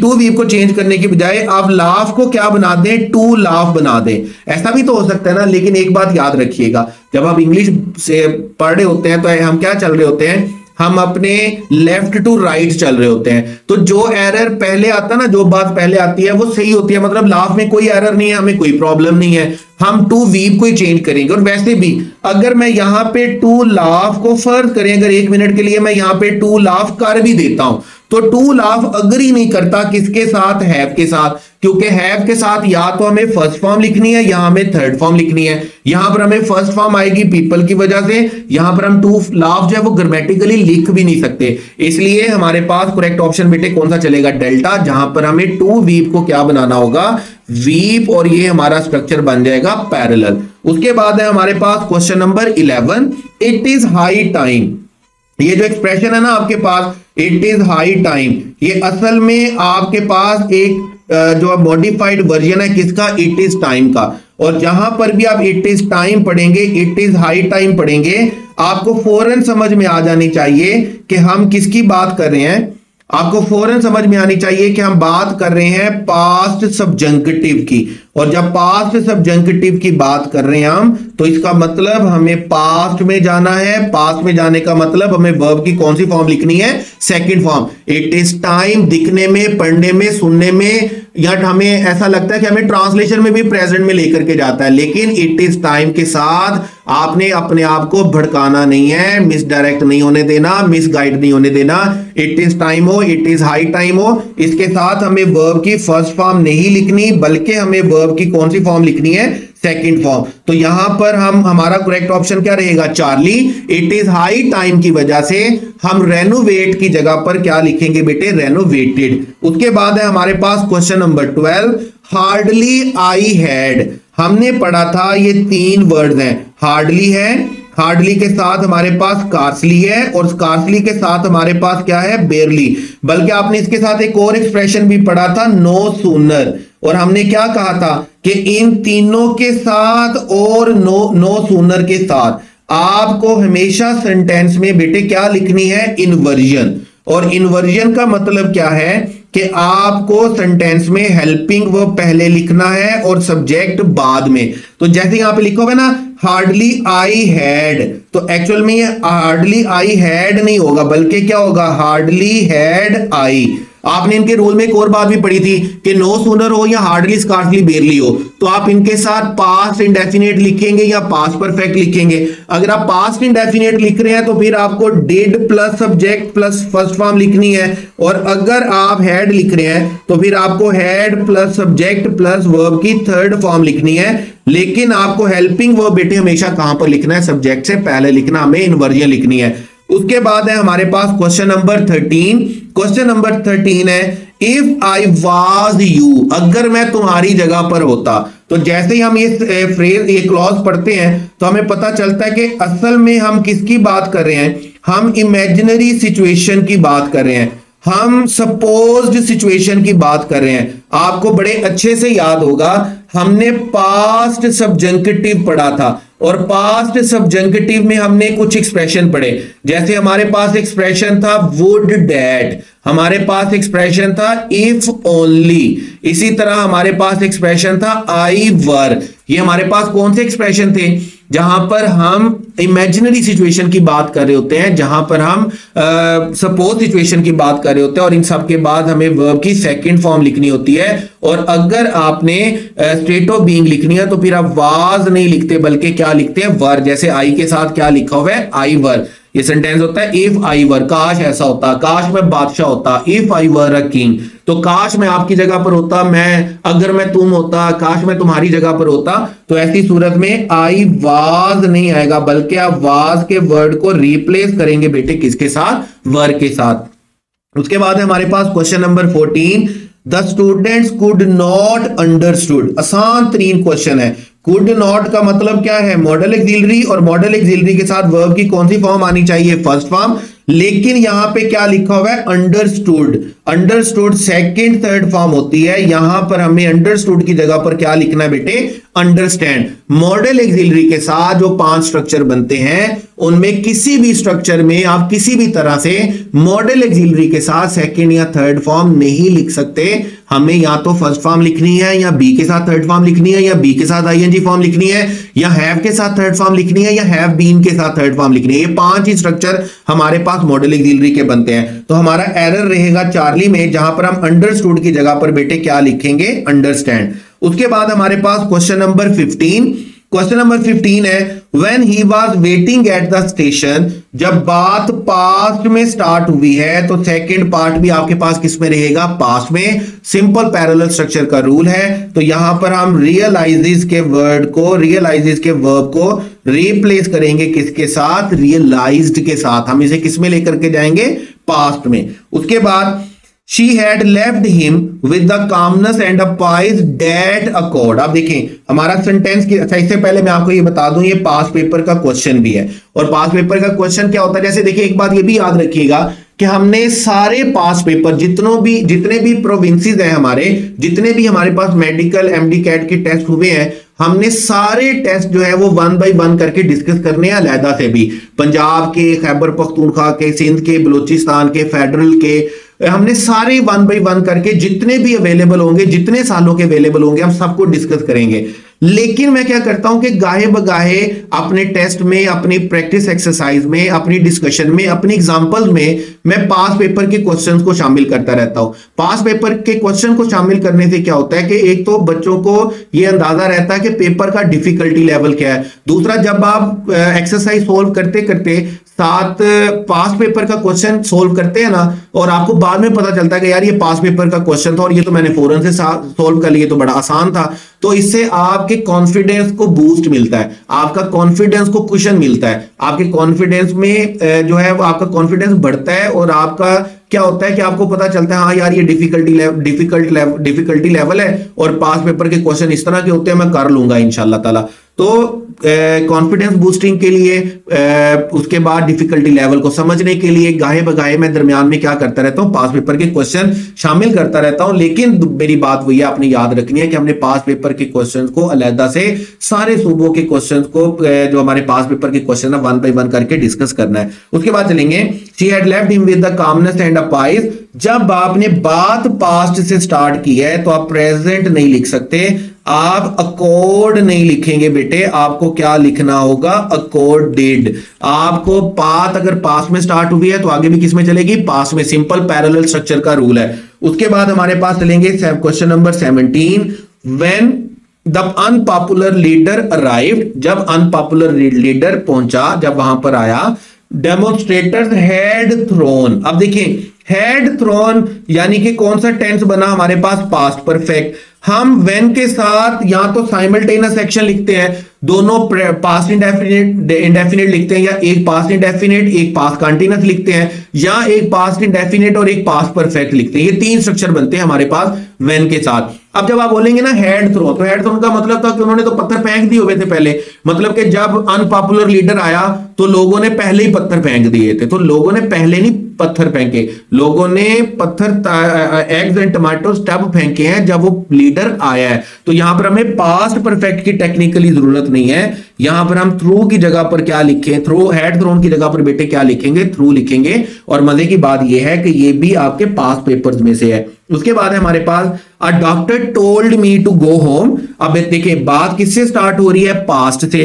टू वीप को चेंज करने की बजाय आप लाफ को क्या बना दें, टू लाफ बना दें। ऐसा भी तो हो सकता है ना। लेकिन एक बात याद रखिएगा, जब आप इंग्लिश से पढ़ रहे होते हैं तो हम क्या चल रहे होते हैं, हम अपने लेफ्ट टू राइट चल रहे होते हैं। तो जो एरर पहले आता है ना, जो बात पहले आती है वो सही होती है, मतलब लाफ में कोई एरर नहीं है, हमें कोई प्रॉब्लम नहीं है, हम टू वीप को ही चेंज करेंगे। और वैसे भी अगर मैं यहां पे टू लाफ को फर्ज करें, अगर एक मिनट के लिए मैं यहां पे टू लाफ कर भी देता हूं, तो टू लाफ अग्री नहीं करता किसके साथ, हैव के साथ, क्योंकि हैव के साथ या तो हमें फर्स्ट फॉर्म लिखनी है या हमें थर्ड फॉर्म लिखनी है। यहां पर हमें फर्स्ट फॉर्म आएगी पीपल की वजह से, यहां पर हम टू लाफ जो है वो ग्रामेटिकली लिख भी नहीं सकते। इसलिए हमारे पास करेक्ट ऑप्शन बेटे कौन सा चलेगा, डेल्टा, जहां पर हमें टू वीप को क्या बनाना होगा, वीप, और ये हमारा स्ट्रक्चर बन जाएगा पैरेलल। उसके बाद है हमारे पास question number 11, it is high time. ये जो एक्सप्रेशन है ना आपके पास, इट इज हाई टाइम, ये असल में आपके पास एक जो मॉडिफाइड वर्जन है किसका, इट इज टाइम का। और जहां पर भी आप इट इज टाइम पढ़ेंगे, इट इज हाई टाइम पढ़ेंगे, आपको फौरन समझ में आ जानी चाहिए कि हम किसकी बात कर रहे हैं। आपको फौरन समझ में आनी चाहिए कि हम बात कर रहे हैं पास्ट सब्जंक्टिव की। और जब पास्ट सब्जंक्टिव की बात कर रहे हैं हम, तो इसका मतलब हमें पास्ट में जाना है। पास्ट में जाने का मतलब हमें वर्ब की कौन सी फॉर्म लिखनी है, second form. It is time दिखने में, पढ़ने में, सुनने में, या हमें ऐसा लगता है कि हमें ट्रांसलेशन में भी प्रेजेंट में लेकर के जाता है, लेकिन इट इज टाइम के साथ आपने अपने आप को भड़काना नहीं है, मिसडायरेक्ट नहीं होने देना, मिसगाइड नहीं होने देना। इट इज टाइम हो, इट इज हाई टाइम हो, इसके साथ हमें वर्ब की फर्स्ट फॉर्म नहीं लिखनी, बल्कि हमें वर्ब की कौन सी फॉर्म लिखनी है, सेकंड फॉर्म। तो यहां पर हमारा करेक्ट ऑप्शन क्या रहेगा, Charlie. It is high time की वजह से हम रेनोवेट की जगह पर क्या लिखेंगे बेटे, रेनोवेटेड। उसके बाद है हमारे पास question number 12, hardly I had. हमने पढ़ा था ये तीन वर्ड्स हैं, हार्डली है, हार्डली के साथ हमारे पास स्कार्सली है, और स्कार्सली के साथ हमारे पास क्या है, बेयरली। बल्कि आपने इसके साथ एक और एक्सप्रेशन भी पढ़ा था, नो सूनर, और हमने क्या कहा था कि इन तीनों के साथ और नो सूनर के साथ आपको हमेशा सेंटेंस में बेटे क्या लिखनी है, इन्वर्जन। और इन्वर्जन का मतलब क्या है कि आपको सेंटेंस में हेल्पिंग वर्ब पहले लिखना है और सब्जेक्ट बाद में। तो जैसे यहां पे लिखा हुआ है ना, हार्डली आई हैड, तो एक्चुअल में ये हार्डली आई हैड नहीं होगा, बल्कि क्या होगा, हार्डली हैड आई। आपने इनके रूल में एक और बात भी पढ़ी थी कि नो सूनर हो या हार्डली स्कार्सली बेयरली हो, तो आप इनके साथ पास्ट इंडेफिनिट लिखेंगे या पास्ट परफेक्ट लिखेंगे। अगर आप पास्ट इंडेफिनिट लिख रहे हैं तो फिर आपको did plus subject plus first form लिखनी है, और अगर आप हैड लिख रहे हैं तो फिर आपको had plus subject plus verb की थर्ड फॉर्म लिखनी है। लेकिन आपको हेल्पिंग वर्ब बेटे हमेशा कहां पर लिखना है, सब्जेक्ट से पहले लिखना, हमें इन्वर्जन लिखनी है। उसके बाद है हमारे पास क्वेश्चन नंबर 13। क्वेश्चन नंबर 13 है, इफ आई वाज यू, अगर मैं तुम्हारी जगह पर होता। तो जैसे ही हम ये फ्रेज, ये क्लॉज पढ़ते हैं तो हमें पता चलता है कि असल में हम किसकी बात कर रहे हैं, हम इमेजिनरी सिचुएशन की बात कर रहे हैं, हम सपोज्ड सिचुएशन की बात कर रहे हैं। आपको बड़े अच्छे से याद होगा, हमने पास्ट सब्जंक्टिव पढ़ा था, और पास्ट सब्जंक्टिव में हमने कुछ एक्सप्रेशन पढ़े। जैसे हमारे पास एक्सप्रेशन था वुड डैट, हमारे पास एक्सप्रेशन था इफ ओनली, इसी तरह हमारे पास एक्सप्रेशन था आई वर। ये हमारे पास कौन से एक्सप्रेशन थे, जहां पर हम इमेजिनरी सिचुएशन की बात कर रहे होते हैं, जहां पर हम सपोज सिचुएशन की बात कर रहे होते हैं, और इन सब के बाद हमें वर्ब की सेकंड फॉर्म लिखनी होती है। और अगर आपने स्टेट ऑफ बीइंग लिखनी है तो फिर आप वाज नहीं लिखते, बल्कि क्या लिखते हैं, वर। जैसे आई के साथ क्या लिखा हुआ है, आई वर। ये सेंटेंस होता है इफ आई वर, काश ऐसा होता, काश मैं बादशाह होता, if I were a king. तो काश मैं आपकी जगह पर होता, अगर मैं तुम होता, काश मैं तुम्हारी जगह पर होता। तो ऐसी सूरत में आई वाज नहीं आएगा, बल्कि आप वाज के वर्ड को रिप्लेस करेंगे बेटे किसके साथ, वर के साथ। उसके बाद है हमारे पास question number 14, the students could not understood. आसान तरीन क्वेश्चन है। कुड नॉट का मतलब क्या है, मॉडल एक्सिलरी, और मॉडल एक्सिलरी के साथ वर्ब की कौन सी फॉर्म आनी चाहिए, फर्स्ट फॉर्म। लेकिन यहां पे क्या लिखा हुआ है, understood. Understood second third form होती है, यहां पर हमें अंडरस्टूड की जगह पर क्या लिखना है बेटे, अंडरस्टैंड। मॉडल एक्सिलरी के साथ जो 5 स्ट्रक्चर बनते हैं, उनमें किसी भी स्ट्रक्चर में आप किसी भी तरह से मॉडल एक्सिलरी के साथ सेकंड या थर्ड फॉर्म नहीं लिख सकते। हमें या तो फर्स्ट फॉर्म लिखनी है, या बी के साथ थर्ड फॉर्म लिखनी है, या बी के साथ आईएनजी फॉर्म लिखनी है, या हैव के साथ थर्ड फॉर्म लिखनी है, या हैव बीन के साथ थर्ड फॉर्म लिखनी है। ये 5 ही स्ट्रक्चर हमारे पास मॉडल एक्सिलरी के बनते हैं। तो हमारा एरर रहेगा चार्ली में, जहां पर हम अंडरस्टूड की जगह पर बेटे क्या लिखेंगे, अंडरस्टैंड। उसके बाद हमारे पास क्वेश्चन नंबर 15। क्वेश्चन नंबर 15 है, when he was waiting at the station. जब बात पास्ट में स्टार्ट हुई है तो सेकंड पार्ट भी आपके पास किस में रहेगा, पास्ट में। सिंपल पैरेलल स्ट्रक्चर का रूल है। तो यहां पर हम रियलाइजेस के वर्ड को, रियलाइजेस के वर्ब को रिप्लेस करेंगे किसके साथ, रियलाइज्ड के साथ। हम इसे किस में लेकर के जाएंगे, पास्ट में। उसके बाद She had left him with the calmness and a pious that accord। आप देखें हमारा सेंटेंस की, अच्छा इससे पहले मैं आपको ये बता दूं, ये पास पेपर का क्वेश्चन भी है। और पास पेपर का क्वेश्चन क्या होता है, जैसे देखिए एक बात ये भी याद रखिएगा कि हमने सारे पास पेपर जितने भी प्रोविंसेस हैं हमारे, जितने भी हमारे पास मेडिकल एमडी कैट के टेस्ट हुए हैं, हमने सारे टेस्ट जो है वो 1 बाय 1 करके डिस्कस करने हैं अलहदा से भी। पंजाब के, खैबर पख्तूनख्वा के, सिंध के, बलूचिस्तान के, फेडरल के, हमने सारे 1 बाय 1 करके जितने भी अवेलेबल होंगे, जितने सालों के अवेलेबल होंगे, हम सबको डिस्कस करेंगे। लेकिन मैं क्या करता हूं कि गाहे बगाहे अपने टेस्ट में, अपनी प्रैक्टिस एक्सरसाइज में, अपनी डिस्कशन में, अपनी एग्जांपल्स में मैं पास पेपर के क्वेश्चंस को शामिल करता रहता हूं। पास पेपर के क्वेश्चन को शामिल करने से क्या होता है कि एक तो बच्चों को यह अंदाजा रहता है कि पेपर का डिफिकल्टी लेवल क्या है। दूसरा, जब आप एक्सरसाइज सोल्व करते करते साथ पास पेपर का क्वेश्चन सोल्व करते हैं ना, और आपको बाद में पता चलता है कि यार ये पास पेपर का क्वेश्चन था और ये तो मैंने फौरन से सोल्व कर लिया, तो बड़ा आसान था। तो इससे आपके कॉन्फिडेंस को बूस्ट मिलता है, आपका कॉन्फिडेंस को कुशन मिलता है, आपके कॉन्फिडेंस में जो है वो आपका कॉन्फिडेंस बढ़ता है। और आपका क्या होता है कि आपको पता चलता है हाँ यार ये डिफिकल्टी लेवल है, और पास पेपर के क्वेश्चन इस तरह के होते हैं, मैं कर लूंगा इंशाल्लाह ताला। तो कॉन्फिडेंस बूस्टिंग के लिए, उसके बाद डिफिकल्टी लेवल को समझने के लिए गाहे बगाहे मैं दरमियान में क्या करता रहता हूं, पास पेपर के क्वेश्चन शामिल करता रहता हूं। लेकिन मेरी बात वही है, आपने याद रखनी है कि हमने पास पेपर के क्वेश्चन को अलहदा से सारे सूबों के क्वेश्चन को जो हमारे पास पेपर के क्वेश्चन है 1 by 1 करके डिस्कस करना है। उसके बाद चलेंगे, she had left him with the calmness and a price. जब आपने बात पास्ट से स्टार्ट की है तो आप प्रेजेंट नहीं लिख सकते, आप अकॉर्ड नहीं लिखेंगे बेटे, आपको क्या लिखना होगा, अकॉर्डेड। आपको बात अगर पास में स्टार्ट हुई है तो आगे भी किस में चलेगी, पास में। सिंपल पैरेलल स्ट्रक्चर का रूल है। उसके बाद हमारे पास चलेंगे question number 17, when the unpopular leader arrived. जब अनपॉपुलर लीडर पहुंचा, जब वहां पर आया, डेमोन्स्ट्रेटर्स हैड थ्रोन। अब देखिए हैड थ्रोन यानी कि कौन सा टेंस बना हमारे पास, पास्ट परफेक्ट। हम व्हेन के साथ या तो साइमल्टेनियस एक्शन लिखते हैं, दोनों पास्ट इंडेफिनिट लिखते हैं, या एक पास्ट इंडेफिनिट एक पास्ट कंटीन्यूअस लिखते हैं, या एक पास्ट इंडेफिनिट और एक पास्ट परफेक्ट लिखते हैं। ये 3 स्ट्रक्चर बनते हैं हमारे पास व्हेन के साथ। अब जब आप बोलेंगे ना हैड थ्रो, तो हैड थ्रोन का मतलब था कि उन्होंने तो पत्थर फेंक दिए हुए थे पहले। मतलब कि जब अनपॉपुलर लीडर आया तो लोगों ने पहले ही पत्थर फेंक दिए थे। तो लोगों ने पहले नहीं पत्थर फेंके, लोगों ने पत्थर एग्स एंड टमाटो तब फेंके हैं जब वो लीडर आया है। तो यहां पर हमें पास्ट परफेक्ट की टेक्निकली जरूरत नहीं है। यहां पर हम थ्रू की जगह पर क्या लिखें, थ्रू, हैड थ्रोन की जगह पर बेटे क्या लिखेंगे, थ्रू लिखेंगे। और मजे की बात यह है कि ये भी आपके पास्ट पेपर्स में से है। उसके बाद है हमारे पास, a doctor told me to go home. अब देखिए बात किससे स्टार्ट हो रही है, पास्ट से।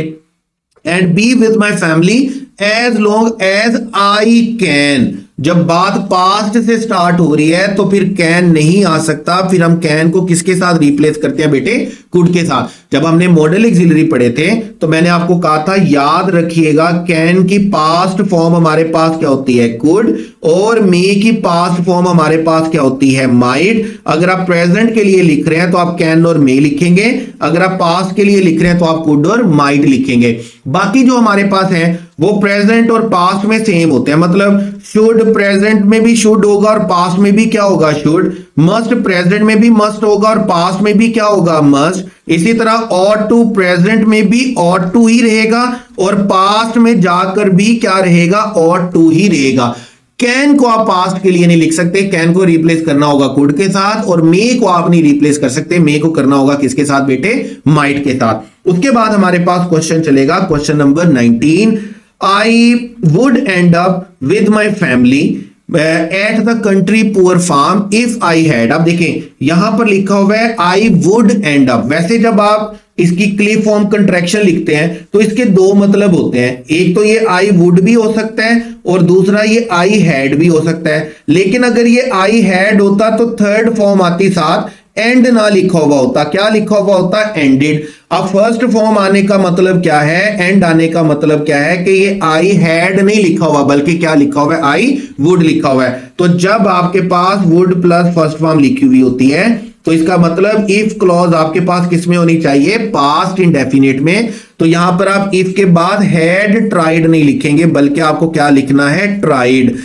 And be with my family as long as I can. जब बात पास्ट से स्टार्ट हो रही है तो फिर कैन नहीं आ सकता। फिर हम कैन को किसके साथ रिप्लेस करते हैं बेटे, कुड के साथ। जब हमने मॉडल ऑक्सिलरी पढ़े थे तो मैंने आपको कहा था, याद रखिएगा कैन की पास्ट फॉर्म हमारे पास क्या होती है, कुड, और मे की पास्ट फॉर्म हमारे पास क्या होती है, माइट। अगर आप प्रेजेंट के लिए लिख रहे हैं तो आप कैन और मे लिखेंगे, अगर आप पास्ट के लिए लिख रहे हैं तो आप कुड और माइट लिखेंगे। बाकी जो हमारे पास है वो प्रेजेंट और पास्ट में सेम होते हैं। मतलब शुड प्रेजेंट में भी शुड होगा और पास्ट में भी क्या होगा, शुड। मस्ट प्रेजेंट में भी मस्ट होगा और पास्ट में भी क्या होगा, मस्ट। इसी तरह ऑट टू प्रेजेंट में भी ऑट टू ही रहेगा और पास्ट में जाकर भी क्या रहेगा, ऑट टू ही रहेगा। कैन को आप पास्ट के लिए नहीं लिख सकते, कैन को रिप्लेस करना होगा कुड के साथ, और मे को आप नहीं रिप्लेस कर सकते, मे को करना होगा किसके साथ बेटे, माइट के साथ। उसके बाद हमारे पास क्वेश्चन चलेगा, question number 19, I would end up with my family at the country poor farm if I had. अब देखें यहां पर लिखा हुआ है आई वुड एंड अप। वैसे जब आप इसकी क्लिप फॉर्म कंट्रैक्शन लिखते हैं तो इसके 2 मतलब होते हैं। एक तो ये आई वुड भी हो सकता है और दूसरा ये आई हैड भी हो सकता है। लेकिन अगर ये आई हैड होता तो थर्ड फॉर्म आती साथ, एंड ना लिखा हुआ होता, क्या लिखा हुआ होता, एंडेड। अब फर्स्ट फॉर्म आने का मतलब क्या है, एंड आने का मतलब क्या है कि ये आई हैड नहीं लिखा हुआ बल्कि क्या लिखा हुआ है, आई वुड लिखा हुआ है। तो जब आपके पास वुड प्लस फर्स्ट फॉर्म लिखी हुई होती है तो इसका मतलब इफ क्लॉज आपके पास किस में होनी चाहिए, पास्ट इंडेफिनिट में। तो यहां पर आप इफ के बाद हैड ट्राइड नहीं लिखेंगे बल्कि आपको क्या लिखना है, ट्राइड।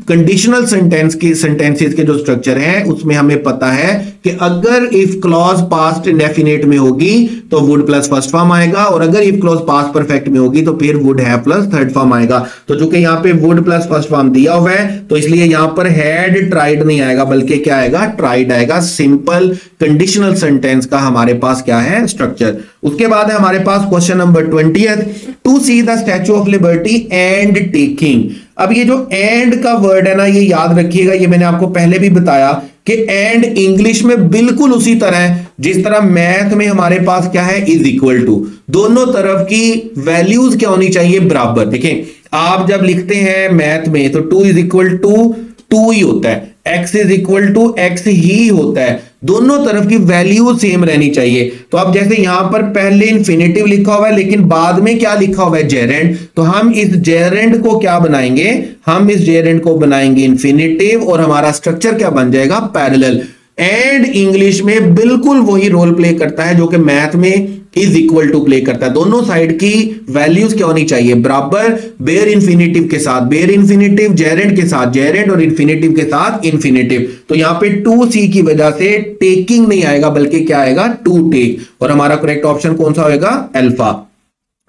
कंडीशनल सेंटेंसेस के जो स्ट्रक्चर है उसमें हमें पता है कि अगर इफ क्लॉज पास्ट इंडेफिनिट में होगी तो वुड प्लस फर्स्ट फॉर्म आएगा, और अगर इफ क्लॉज पास्ट परफेक्ट में होगी तो फिर would have plus third form आएगा। तो चूंकि यहां पे वुड प्लस फर्स्ट फॉर्म दिया हुआ है तो इसलिए यहां पर हैड ट्राइड नहीं आएगा बल्कि क्या आएगा, ट्राइड आएगा। सिंपल कंडीशनल सेंटेंस का हमारे पास क्या है, स्ट्रक्चर। उसके बाद है हमारे पास question number 20, to see the Statue of Liberty and taking. अब ये जो एंड का वर्ड है ना, ये याद रखिएगा, ये मैंने आपको पहले भी बताया कि एंड इंग्लिश में बिल्कुल उसी तरह है जिस तरह मैथ में हमारे पास क्या है, इज इक्वल टू। दोनों तरफ की वैल्यूज क्या होनी चाहिए, बराबर। देखें आप जब लिखते हैं मैथ में तो 2 इज इक्वल टू 2 ही होता है, x is equal to x ही होता है। दोनों तरफ की वैल्यू सेम रहनी चाहिए। तो अब जैसे यहां पर पहले इंफिनिटिव लिखा हुआ है लेकिन बाद में क्या लिखा हुआ है, जेरेंड। तो हम इस जेरेंड को क्या बनाएंगे, हम इस जेरेंड को बनाएंगे इंफिनिटिव और हमारा स्ट्रक्चर क्या बन जाएगा, पैरेलल। एंड इंग्लिश में बिल्कुल वही रोल प्ले करता है जो कि मैथ में इज इक्वल टू प्ले करता है। दोनों साइड की वैल्यूज क्या होनी चाहिए, बराबर। बेयर इन्फिनिटिव के साथ बेयर इन्फिनिटिव, जेरेंड के साथ जेरेंड और इन्फिनिटिव के साथ इन्फिनिटिव। तो यहां पे 2c की वजह से टेकिंग नहीं आएगा बल्कि क्या आएगा, टू टेक। और हमारा करेक्ट ऑप्शन कौन सा होगा, अल्फा।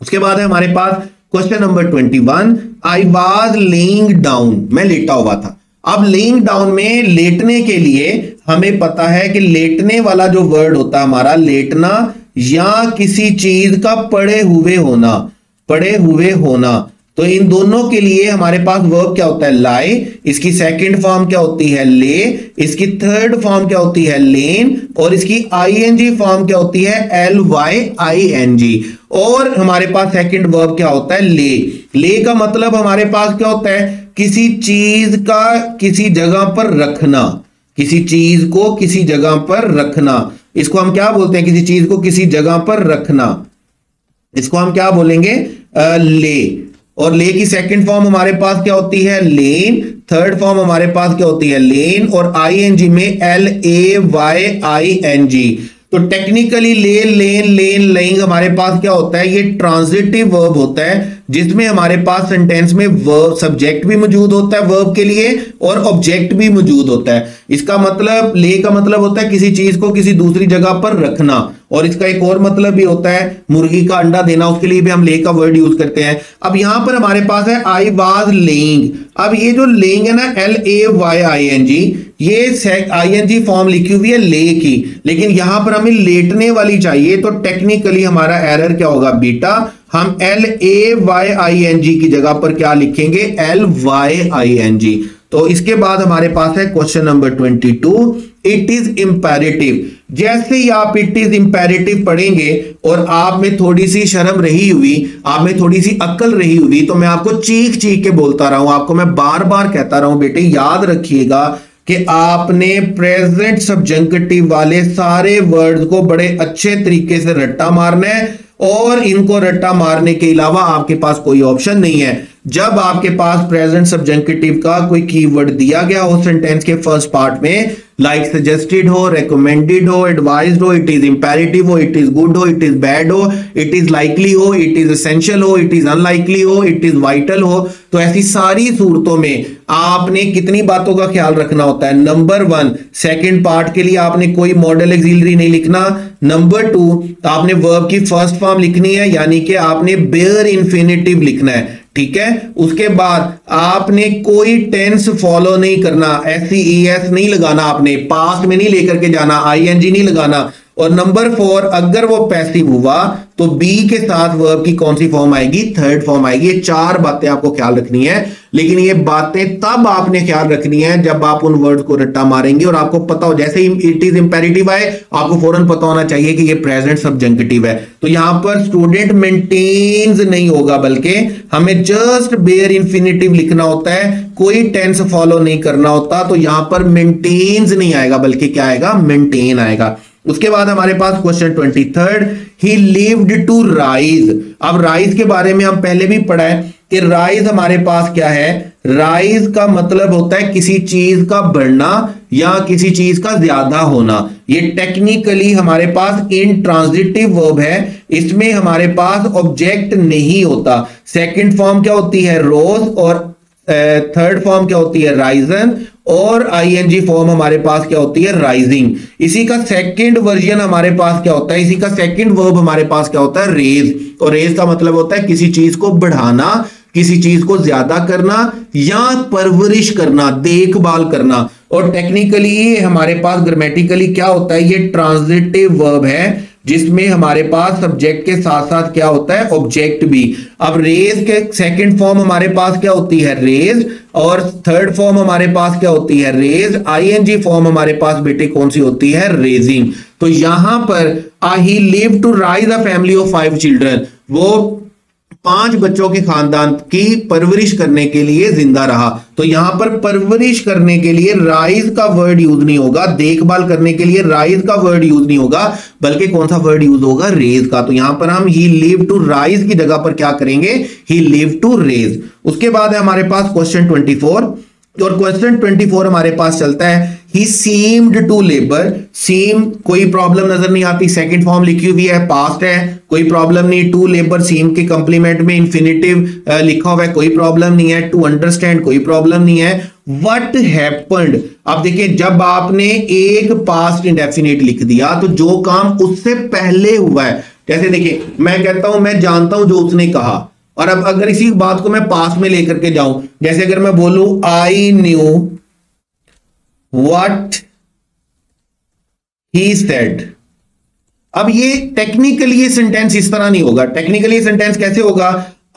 उसके बाद है हमारे पास question number 21, I was laying down, मैं लेटा हुआ था। अब लेइंग डाउन में लेटने के लिए हमें पता है कि लेटने वाला जो वर्ड होता है हमारा, लेटना या किसी चीज का पड़े हुए होना, पड़े हुए होना, तो इन दोनों के लिए हमारे पास वर्ब क्या होता है, लाई। इसकी सेकंड फॉर्म क्या होती है, ले। इसकी थर्ड फॉर्म क्या होती है, लेन। और इसकी आईएनजी फॉर्म क्या होती है, LYING। और हमारे पास सेकंड वर्ब क्या होता है, ले। ले का मतलब हमारे पास क्या होता है, किसी चीज का किसी जगह पर रखना, किसी चीज को किसी जगह पर रखना। इसको हम क्या बोलते हैं, किसी चीज को किसी जगह पर रखना, इसको हम क्या बोलेंगे, ले। और ले की सेकंड फॉर्म हमारे पास क्या होती है, लेन। थर्ड फॉर्म हमारे पास क्या होती है, लेन। और आईएनजी में LAYING। तो टेक्निकली ले, लेन, लेन, लेइंग हमारे पास क्या होता है, ये ट्रांजिटिव वर्ब होता है, जिसमें हमारे पास सेंटेंस में वर्ब सब्जेक्ट भी मौजूद होता है वर्ब के लिए और ऑब्जेक्ट भी मौजूद होता है। इसका मतलब, ले का मतलब होता है किसी चीज को किसी दूसरी जगह पर रखना। और इसका एक और मतलब भी होता है मुर्गी का अंडा देना, उसके लिए भी हम ले का वर्ड यूज करते हैं। अब यहां पर हमारे पास है आई वाज लेइंग। अब ये जो लेइंग है ना, LAYING, ये आईएनजी फॉर्म लिखी हुई है ले की, लेकिन यहां पर हमें लेटने वाली चाहिए। तो टेक्निकली हमारा एरर क्या होगा बेटा, हम LAYING की जगह पर क्या लिखेंगे, LYING। तो इसके बाद हमारे पास है question number 22, it is imperative. जैसे ही आप इट इज इंपेरेटिव पढ़ेंगे और आप में थोड़ी सी शर्म रही हुई, आप में थोड़ी सी अक्ल रही हुई, तो मैं आपको चीख चीख के बोलता रहा हूं, आपको मैं बार बार कहता रहा हूं, बेटे याद रखिएगा कि आपने प्रेजेंट सब्जंक्टिव वाले सारे वर्ड्स को बड़े अच्छे तरीके से रट्टा मारना है। और इनको रट्टा मारने के अलावा आपके पास कोई ऑप्शन नहीं है। जब आपके पास प्रेजेंट सब्जंक्टिव का कोई कीवर्ड दिया गया हो सेंटेंस के फर्स्ट पार्ट में, लाइक सजेस्टेड हो, रेकमेंडेड हो, एडवाइज्ड हो, इट इज इंपेरेटिव हो, इट इज गुड हो, इट इज बैड हो, इट इज लाइकली हो, इट इज एसेंशियल हो, इट इज अनलाइकली हो, इट इज वाइटल हो, तो ऐसी सारी सूरतों में आपने कितनी बातों का ख्याल रखना होता है। नंबर 1, सेकंड पार्ट के लिए आपने कोई मॉडल एक्सिलरी नहीं लिखना। नंबर 2, आपने वर्ब की फर्स्ट फॉर्म लिखनी है, यानी कि आपने बेयर इन्फिनिटिव लिखना है, ठीक है। उसके बाद आपने कोई टेंस फॉलो नहीं करना, SES नहीं लगाना, आपने पास्ट में नहीं लेकर के जाना, ING नहीं लगाना। और नंबर 4, अगर वो पैसिव हुआ तो बी के साथ वर्ब की कौन सी फॉर्म आएगी, थर्ड फॉर्म आएगी। ये 4 बातें आपको ख्याल रखनी है, लेकिन ये बातें तब आपने ख्याल रखनी है जब आप उन वर्ड्स को रट्टा मारेंगे और आपको पता हो, जैसे ही इट इज इंपेरेटिव आए आपको फौरन पता होना चाहिए कि ये प्रेजेंट सब्जंक्टिव है। तो यहां पर स्टूडेंट मेंटेन्स नहीं होगा, बल्कि हमें जस्ट बेयर इन्फिनिटिव लिखना होता है, कोई टेंस फॉलो नहीं करना होता। तो यहां पर मेंटेन्स नहीं आएगा, बल्कि क्या आएगा, मेंटेन आएगा। उसके बाद हमारे पास question 23, he lived to rise. अब राइज के बारे में हम पहले भी पढ़ा है कि राइज हमारे पास क्या है, राइज का मतलब होता है किसी चीज का बढ़ना या किसी चीज का ज्यादा होना। ये टेक्निकली हमारे पास इंट्रांजिटिव वर्ब है, इसमें हमारे पास ऑब्जेक्ट नहीं होता। सेकंड फॉर्म क्या होती है, रोज, और थर्ड फॉर्म क्या होती है, राइजन, और ING फॉर्म हमारे पास क्या होती है, राइजिंग। इसी का सेकंड वर्जन हमारे पास क्या होता है, इसी का सेकंड वर्ब हमारे पास क्या होता है, रेज। और रेज का मतलब होता है किसी चीज को बढ़ाना, किसी चीज को ज्यादा करना या परवरिश करना, देखभाल करना। और टेक्निकली हमारे पास ग्रामेटिकली क्या होता है, ये ट्रांजिटिव वर्ब है, जिसमें हमारे पास सब्जेक्ट के साथ साथ क्या होता है, ऑब्जेक्ट भी। अब रेज के सेकंड फॉर्म हमारे पास क्या होती है, रेज, और थर्ड फॉर्म हमारे पास क्या होती है, रेज। ING फॉर्म हमारे पास बेटे कौन सी होती है, रेजिंग। तो यहां पर he live to raise a family of 5 children, वो 5 बच्चों के खानदान की परवरिश करने के लिए जिंदा रहा। तो यहां पर परवरिश करने के लिए राइज का वर्ड यूज नहीं होगा, देखभाल करने के लिए राइज का वर्ड यूज नहीं होगा, बल्कि कौन सा वर्ड यूज होगा, रेज का। तो यहां पर हम ही लिव टू राइज की जगह पर क्या करेंगे, ही लिव टू रेज। उसके बाद है हमारे पास क्वेश्चन 24, और क्वेश्चन 24 हमारे पास चलता है, ही सीम्ड टू लेबर। सीम कोई प्रॉब्लम नजर नहीं आती, सेकंड फॉर्म लिखी हुई है, पास्ट है, कोई प्रॉब्लम नहीं। टू लेबर, सीम के कंप्लीमेंट में इंफिनिटिव लिखा हुआ है, कोई प्रॉब्लम नहीं है। टू अंडरस्टैंड, कोई प्रॉब्लम नहीं है। व्हाट हैपेंड, अब देखिए जब आपने एक पास्ट इंडेफिनिट लिख दिया तो जो काम उससे पहले हुआ है जैसे देखिए, मैं कहता हूं मैं जानता हूं जो उसने कहा, और अब अगर इसी बात को मैं पास्ट में लेकर के जाऊं, जैसे अगर मैं बोलूं I knew what he said. अब ये टेक्निकली ये सेंटेंस इस तरह नहीं होगा। टेक्निकली ये सेंटेंस कैसे होगा?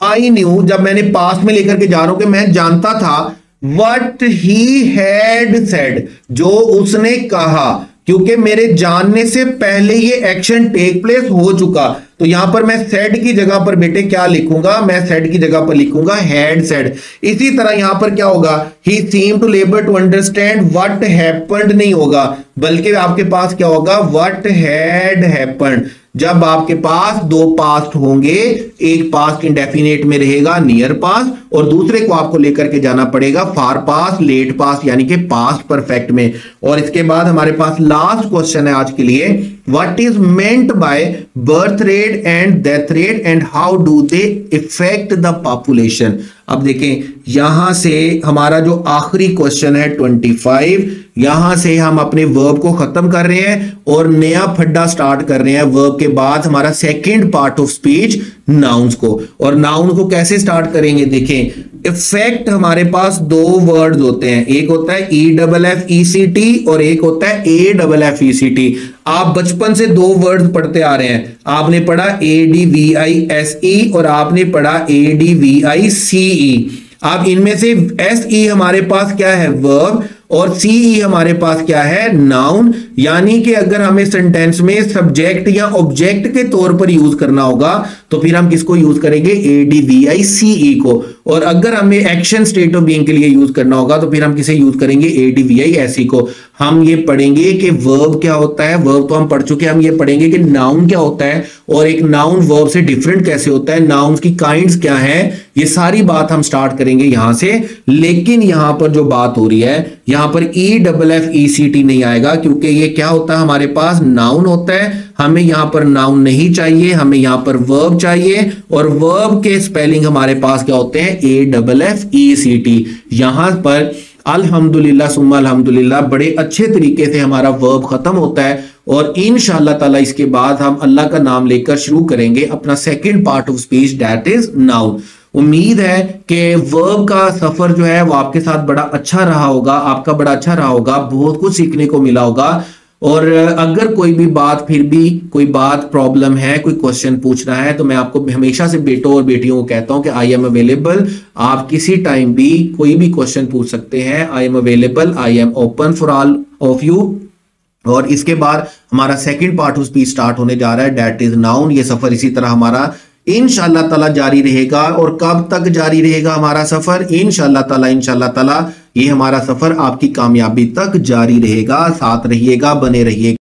आई न्यू, जब मैंने पास्ट में लेकर के जा रहा हूं कि मैं जानता था, व्हाट ही हैड सेड, जो उसने कहा, क्योंकि मेरे जानने से पहले ये एक्शन टेक प्लेस हो चुका। तो यहां पर मैं सेड की जगह पर बेटे क्या लिखूंगा? मैं सेड की जगह पर लिखूंगा हैड सेड। इसी तरह यहां पर क्या होगा? He seem to labour to understand what happened नहीं होगा, बल्कि आपके पास क्या होगा? What had happened. जब आपके पास दो पास्ट होंगे, एक पास्ट इंडेफिनेट में रहेगा नियर पास्ट, और दूसरे को आपको लेकर के जाना पड़ेगा फार पास्ट, लेट पास्ट, यानी कि पास्ट परफेक्ट में। और इसके बाद हमारे पास लास्ट क्वेश्चन है आज के लिए, what is meant by birth rate and death rate and how do they effect the population. अब देखें, यहां से हमारा जो आखिरी क्वेश्चन है 25, यहां से हम अपने वर्ब को खत्म कर रहे हैं और नया फड्डा स्टार्ट कर रहे हैं। वर्ब के बाद हमारा second part of speech nouns को, और नाउन को कैसे स्टार्ट करेंगे? देखें, इफेक्ट हमारे पास दो वर्ड्स होते हैं, एक होता है EFFECT और एक होता है AFFECT। आप बचपन से दो वर्ड्स पढ़ते आ रहे हैं, आपने पढ़ा ADVISE और आपने पढ़ा ADVICE। अब इनमें से SE हमारे पास क्या है? वर्ब, और CE हमारे पास क्या है? नाउन। यानी कि अगर हमें सेंटेंस में सब्जेक्ट या ऑब्जेक्ट के तौर पर यूज करना होगा तो फिर हम किसको यूज करेंगे? ADVICE को। और अगर हमें एक्शन स्टेट ऑफ बीइंग के लिए यूज करना होगा तो फिर हम किसे यूज करेंगे? ADVISE को। हम ये पढ़ेंगे कि वर्ब क्या होता है, वर्ब तो हम पढ़ चुके हैं, हम ये पढ़ेंगे कि नाउन क्या होता है और एक नाउन वर्ब से डिफरेंट कैसे होता है, नाउन की काइंड्स क्या है, ये सारी बात हम स्टार्ट करेंगे यहां से। लेकिन यहां पर जो बात हो रही है, यहां पर EFFECT नहीं आएगा, क्योंकि ये क्या होता है? हमारे पास नाउन होता है। हमें यहां पर नाउन नहीं चाहिए, हमें यहां पर वर्ब चाहिए, और वर्ब के स्पेलिंग हमारे पास क्या होते हैं? AFFECT। यहां पर अल्हम्दुलिल्लाह सुम्मा अल्हम्दुलिल्लाह बड़े अच्छे तरीके से हमारा वर्ब खत्म होता है, और इंशाअल्लाह ताला इसके बाद हम अल्लाह का नाम लेकर शुरू करेंगे अपना second part of speech, that is noun. उम्मीद है कि वर्ब का सफर जो है वो आपके साथ बड़ा अच्छा रहा होगा, आपका बड़ा अच्छा रहा होगा, बहुत कुछ सीखने को मिला होगा। और अगर कोई भी बात, फिर भी कोई बात प्रॉब्लम है, कोई क्वेश्चन पूछना है, तो मैं आपको हमेशा से बेटों और बेटियों को कहता हूं कि आई एम अवेलेबल। आप किसी टाइम भी कोई भी क्वेश्चन पूछ सकते हैं। I am available, I am open for all of you. और इसके बाद हमारा second part of speech start होने जा रहा है, दैट इज नाउन। ये सफर इसी तरह हमारा इंशाअल्लाह ताला जारी रहेगा। और कब तक जारी रहेगा हमारा सफर? इंशाअल्लाह ताला ये हमारा सफर आपकी कामयाबी तक जारी रहेगा। साथ रहिएगा, बने रहिएगा।